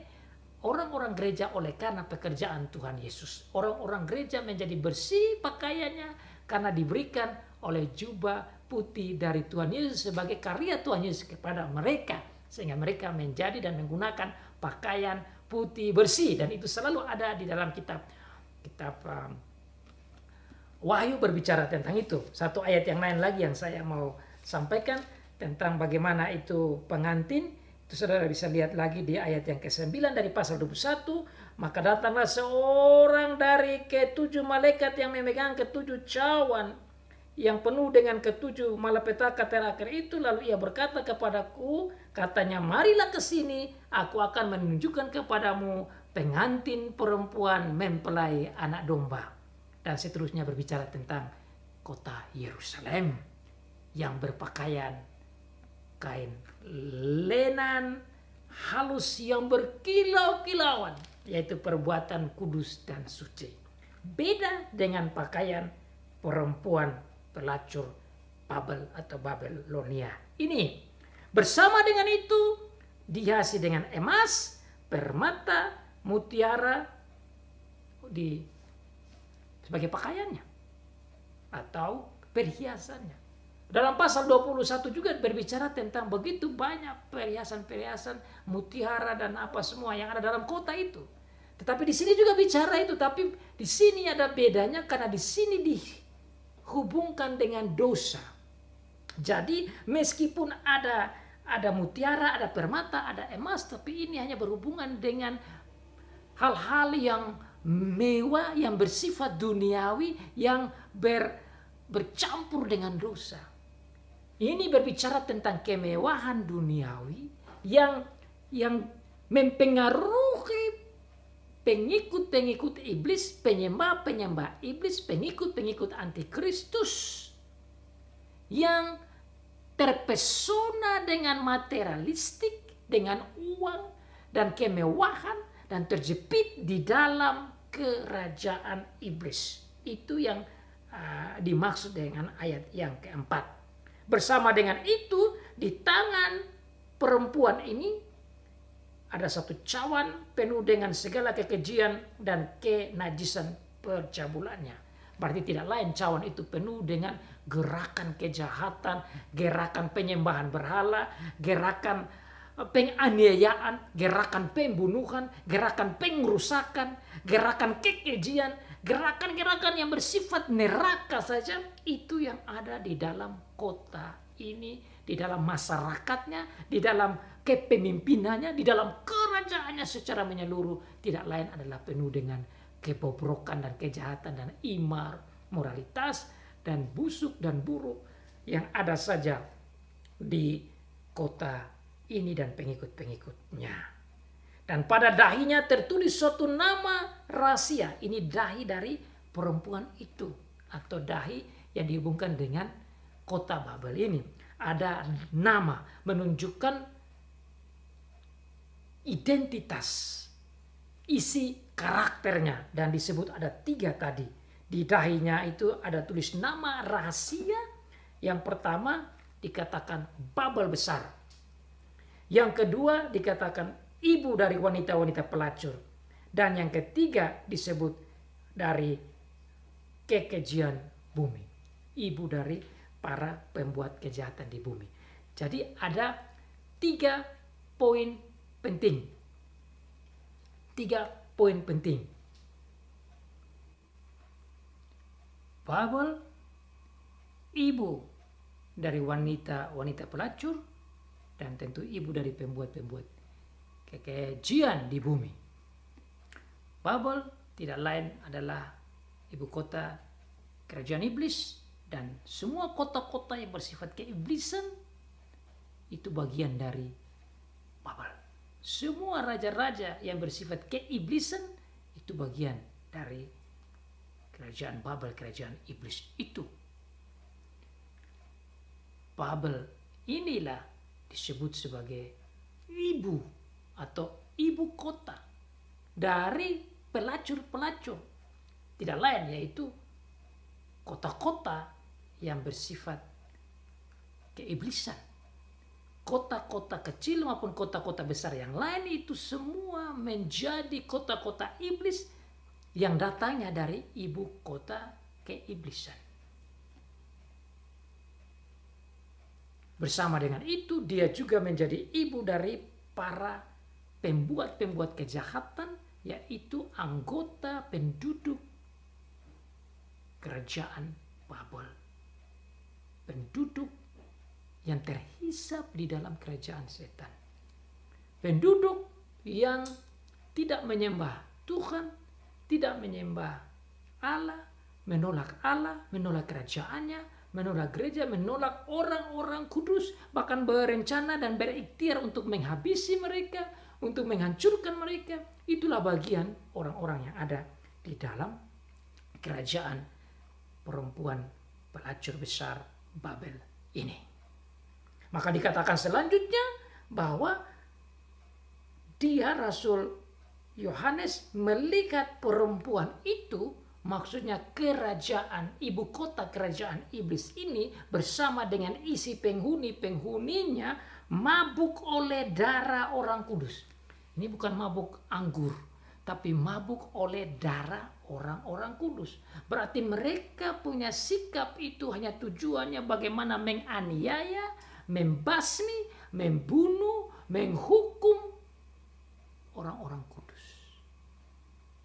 orang-orang gereja oleh karena pekerjaan Tuhan Yesus. Orang-orang gereja menjadi bersih pakaiannya karena diberikan oleh jubah putih dari Tuhan Yesus sebagai karya Tuhan Yesus kepada mereka. Sehingga mereka menjadi dan menggunakan pakaian putih bersih. Dan itu selalu ada di dalam kitab Wahyu berbicara tentang itu. Satu ayat yang lain lagi yang saya mau sampaikan tentang bagaimana itu pengantin. Itu saudara bisa lihat lagi di ayat yang ke-9 dari pasal 21. Maka datanglah seorang dari ketujuh malaikat yang memegang ketujuh cawan yang penuh dengan ketujuh malapetaka terakhir itu. Lalu ia berkata kepadaku, katanya, marilah ke sini, aku akan menunjukkan kepadamu pengantin perempuan mempelai anak domba. Dan seterusnya berbicara tentang kota Yerusalem yang berpakaian kain lenan halus yang berkilau-kilauan, yaitu perbuatan kudus dan suci. Beda dengan pakaian perempuan pelacur Babel atau Babelonia. Ini bersama dengan itu dihiasi dengan emas, permata, mutiara sebagai pakaiannya atau perhiasannya. Dalam pasal 21 juga berbicara tentang begitu banyak perhiasan-perhiasan, mutiara dan apa semua yang ada dalam kota itu. Tetapi di sini juga bicara itu, tapi di sini ada bedanya karena di sini dihubungkan dengan dosa. Jadi meskipun ada mutiara, ada permata, ada emas, tapi ini hanya berhubungan dengan hal-hal yang mewah, yang bersifat duniawi, yang bercampur dengan dosa. Ini berbicara tentang kemewahan duniawi yang mempengaruhi pengikut-pengikut iblis, penyembah-penyembah iblis, pengikut-pengikut antikristus yang terpesona dengan materialistik, dengan uang dan kemewahan, dan terjepit di dalam kerajaan iblis. Itu yang dimaksud dengan ayat yang keempat. Bersama dengan itu, di tangan perempuan ini ada satu cawan penuh dengan segala kekejian dan kenajisan percabulannya. Berarti tidak lain cawan itu penuh dengan gerakan kejahatan, gerakan penyembahan berhala, gerakan penganiayaan, gerakan pembunuhan, gerakan pengrusakan, gerakan kekejian, gerakan-gerakan yang bersifat neraka saja. Itu yang ada di dalam kota ini, di dalam masyarakatnya, di dalam kepemimpinannya, di dalam kerajaannya secara menyeluruh. Tidak lain adalah penuh dengan kebobrokan dan kejahatan dan moralitas dan busuk dan buruk yang ada saja di kota ini dan pengikut-pengikutnya. Dan pada dahinya tertulis suatu nama rahasia. Ini dahi dari perempuan itu, atau dahi yang dihubungkan dengan kota Babel ini. Ada nama menunjukkan identitas, isi karakternya, dan disebut ada 3 tadi. Di dahinya itu ada tulis nama rahasia. Yang pertama dikatakan Babel besar. Yang kedua dikatakan ibu dari wanita-wanita pelacur. Dan yang ketiga disebut dari kekejian bumi. Ibu dari para pembuat kejahatan di bumi. Jadi ada 3 poin penting. 3 poin penting. Babel, ibu dari wanita-wanita pelacur, dan tentu ibu dari pembuat-pembuat kekejian di bumi. Babel tidak lain adalah ibu kota kerajaan iblis, dan semua kota-kota yang bersifat keiblisan itu bagian dari Babel. Semua raja-raja yang bersifat keiblisan itu bagian dari kerajaan Babel, kerajaan iblis itu. Babel inilah disebut sebagai ibu atau ibu kota dari pelacur-pelacur. Tidak lain yaitu kota-kota yang bersifat keiblisan. Kota-kota kecil maupun kota-kota besar yang lain itu semua menjadi kota-kota iblis yang datangnya dari ibu kota keiblisan. Bersama dengan itu dia juga menjadi ibu dari para pembuat-pembuat kejahatan, yaitu anggota penduduk kerajaan Babel. Penduduk yang terhisap di dalam kerajaan setan. Penduduk yang tidak menyembah Tuhan, tidak menyembah Allah, menolak kerajaannya, menolak gereja, menolak orang-orang kudus, bahkan berencana dan berikhtiar untuk menghabisi mereka, untuk menghancurkan mereka. Itulah bagian orang-orang yang ada di dalam kerajaan perempuan pelacur besar Babel ini. Maka dikatakan selanjutnya bahwa dia, Rasul Yohanes, melihat perempuan itu, maksudnya kerajaan, ibu kota kerajaan iblis ini bersama dengan isi penghuni-penghuninya mabuk oleh darah orang kudus. Ini bukan mabuk anggur, tapi mabuk oleh darah orang-orang kudus. Berarti mereka punya sikap itu hanya tujuannya bagaimana menganiaya, membasmi, membunuh, menghukum orang-orang kudus.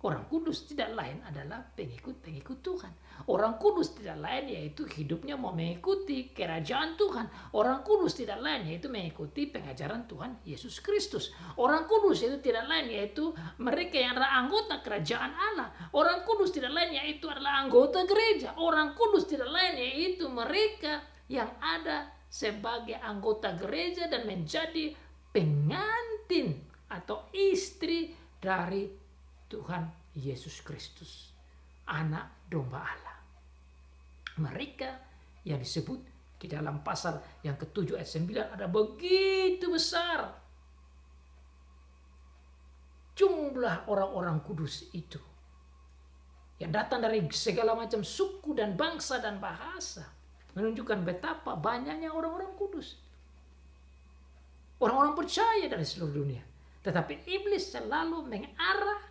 Orang kudus tidak lain adalah pengikut-pengikut Tuhan. Orang kudus tidak lain yaitu hidupnya mau mengikuti kerajaan Tuhan. Orang kudus tidak lain yaitu mengikuti pengajaran Tuhan Yesus Kristus. Orang kudus itu tidak lain yaitu mereka yang adalah anggota kerajaan Allah. Orang kudus tidak lain yaitu adalah anggota gereja. Orang kudus tidak lain yaitu mereka yang ada sebagai anggota gereja dan menjadi pengantin atau istri dari Tuhan Yesus Kristus, anak domba Allah. Mereka yang disebut di dalam pasal yang ke-7 ayat 9 ada begitu besar jumlah orang-orang kudus itu yang datang dari segala macam suku dan bangsa dan bahasa, menunjukkan betapa banyaknya orang-orang kudus, orang-orang percaya dari seluruh dunia. Tetapi iblis selalu mengarah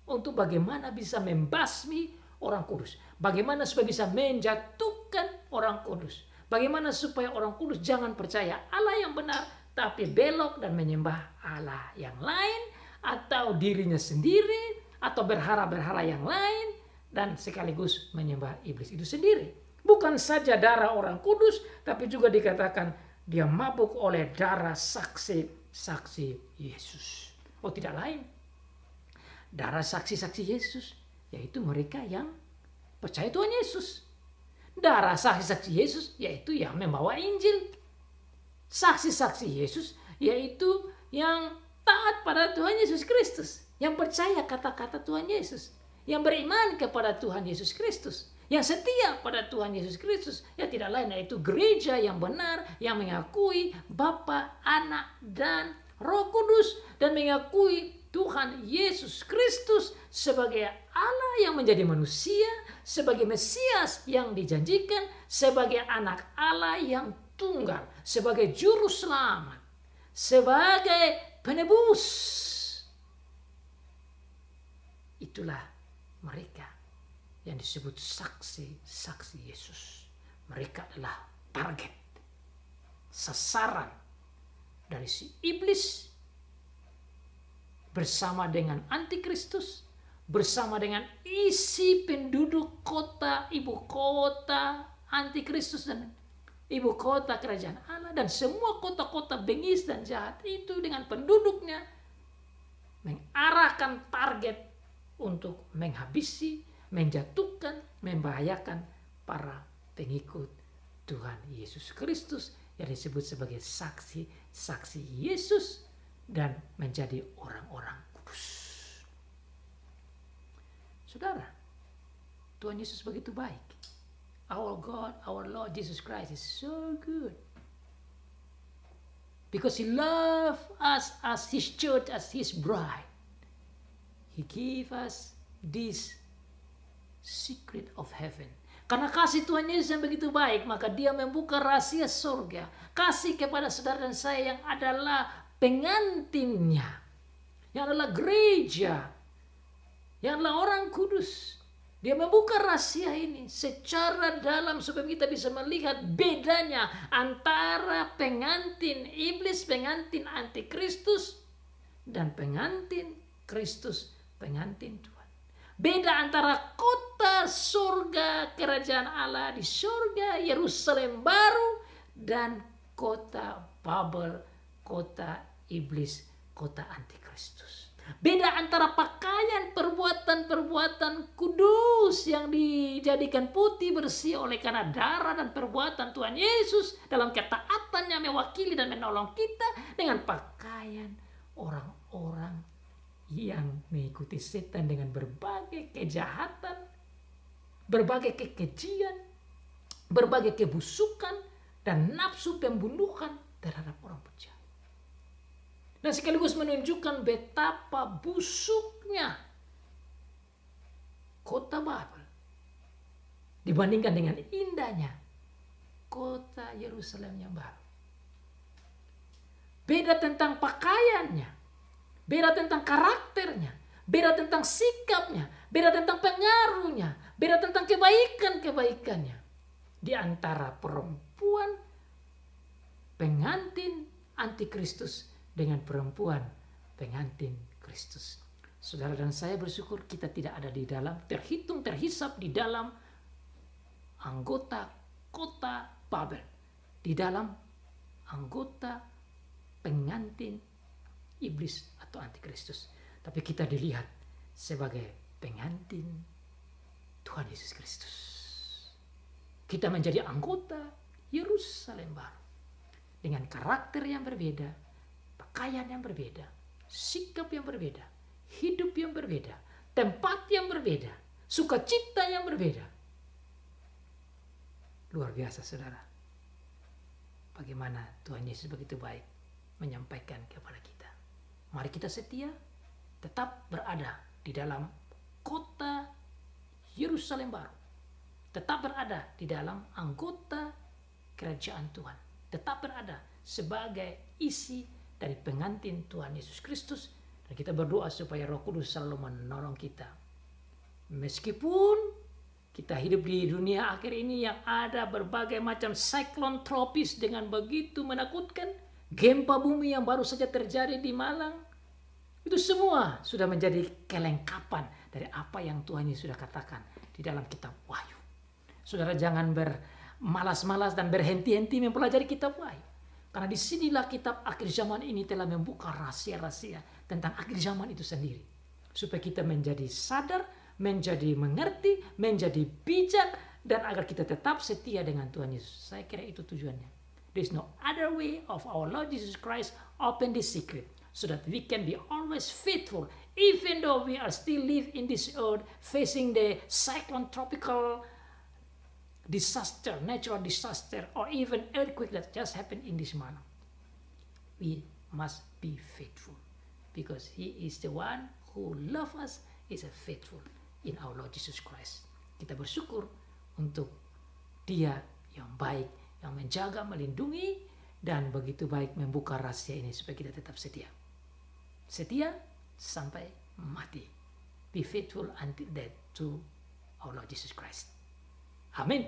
untuk bagaimana bisa membasmi orang kudus. Bagaimana supaya bisa menjatuhkan orang kudus. Bagaimana supaya orang kudus jangan percaya Allah yang benar, tapi belok dan menyembah Allah yang lain, atau dirinya sendiri, atau berhala-berhala yang lain, dan sekaligus menyembah iblis itu sendiri. Bukan saja darah orang kudus, tapi juga dikatakan dia mabuk oleh darah saksi-saksi Yesus. Oh, tidak lain. Darah saksi-saksi Yesus, yaitu mereka yang percaya Tuhan Yesus. Darah saksi-saksi Yesus, yaitu yang membawa Injil. Saksi-saksi Yesus, yaitu yang taat pada Tuhan Yesus Kristus, yang percaya kata-kata Tuhan Yesus, yang beriman kepada Tuhan Yesus Kristus, yang setia pada Tuhan Yesus Kristus. Ya tidak lain yaitu gereja yang benar, yang mengakui Bapa, Anak, dan Roh Kudus, dan mengakui Tuhan Yesus Kristus sebagai Allah yang menjadi manusia, sebagai Mesias yang dijanjikan, sebagai anak Allah yang tunggal, sebagai juru selamat, sebagai penebus. Itulah mereka yang disebut saksi-saksi Yesus. Mereka adalah target, sasaran dari si iblis, bersama dengan antikristus, bersama dengan isi penduduk kota, ibu kota antikristus dan ibu kota kerajaan Allah, dan semua kota-kota bengis dan jahat itu dengan penduduknya mengarahkan target untuk menghabisi, menjatuhkan, membahayakan para pengikut Tuhan Yesus Kristus yang disebut sebagai saksi-saksi Yesus dan menjadi orang-orang kudus. Saudara, Tuhan Yesus begitu baik. Our God, our Lord Jesus Christ is so good. Because He loved us as His church, as His bride. He give us this secret of heaven. Karena kasih Tuhan Yesus yang begitu baik, maka dia membuka rahasia surga. Kasih kepada saudara dan saya yang adalah pengantinnya, yang adalah gereja, yang adalah orang kudus. Dia membuka rahasia ini secara dalam supaya kita bisa melihat bedanya antara pengantin iblis, pengantin antikristus, dan pengantin Kristus, pengantin Tuhan. Beda antara kota surga kerajaan Allah di surga Yerusalem baru dan kota Babel, kota iblis, kota antikristus. Beda antara pakaian perbuatan-perbuatan kudus yang dijadikan putih bersih oleh karena darah dan perbuatan Tuhan Yesus dalam ketaatannya mewakili dan menolong kita dengan pakaian orang-orang yang mengikuti setan dengan berbagai kejahatan, berbagai kekejian, berbagai kebusukan, dan nafsu pembunuhan terhadap orang percaya. Dan sekaligus menunjukkan betapa busuknya kota Babel dibandingkan dengan indahnya kota Yerusalem yang baru. Beda tentang pakaiannya, beda tentang karakternya, beda tentang sikapnya, beda tentang pengaruhnya, beda tentang kebaikan-kebaikannya. Di antara perempuan pengantin antikristus dengan perempuan pengantin Kristus. Saudara dan saya bersyukur kita tidak ada di dalam, terhisap di dalam anggota kota Babel, di dalam anggota pengantin iblis atau antikristus, tapi kita dilihat sebagai pengantin Tuhan Yesus Kristus. Kita menjadi anggota Yerusalem baru dengan karakter yang berbeda, pakaian yang berbeda, sikap yang berbeda, hidup yang berbeda, tempat yang berbeda, sukacita yang berbeda. Luar biasa saudara, bagaimana Tuhan Yesus begitu baik menyampaikan kepada kita. Mari kita setia, tetap berada di dalam kota Yerusalem baru. Tetap berada di dalam anggota kerajaan Tuhan. Tetap berada sebagai isi dari pengantin Tuhan Yesus Kristus. Dan kita berdoa supaya Roh Kudus selalu menolong kita. Meskipun kita hidup di dunia akhir ini yang ada berbagai macam siklon tropis dengan begitu menakutkan. Gempa bumi yang baru saja terjadi di Malang. Itu semua sudah menjadi kelengkapan dari apa yang Tuhan Yesus sudah katakan di dalam kitab Wahyu. Saudara jangan bermalas-malas dan berhenti-henti mempelajari kitab Wahyu. Karena disinilah kitab akhir zaman ini telah membuka rahasia-rahasia tentang akhir zaman itu sendiri. Supaya kita menjadi sadar, menjadi mengerti, menjadi bijak, dan agar kita tetap setia dengan Tuhan Yesus. Saya kira itu tujuannya. There's no other way of our Lord Jesus Christ open this secret so that we can be always faithful even though we are still live in this earth facing the cyclone tropical disaster, natural disaster, or even earthquake that just happened in this month. We must be faithful because He is the one who loves us, is faithful in our Lord Jesus Christ. Kita bersyukur untuk Dia yang baik, yang menjaga, melindungi, dan begitu baik membuka rahasia ini supaya kita tetap setia. Setia sampai mati. Be faithful until death to our Lord Jesus Christ. Amin.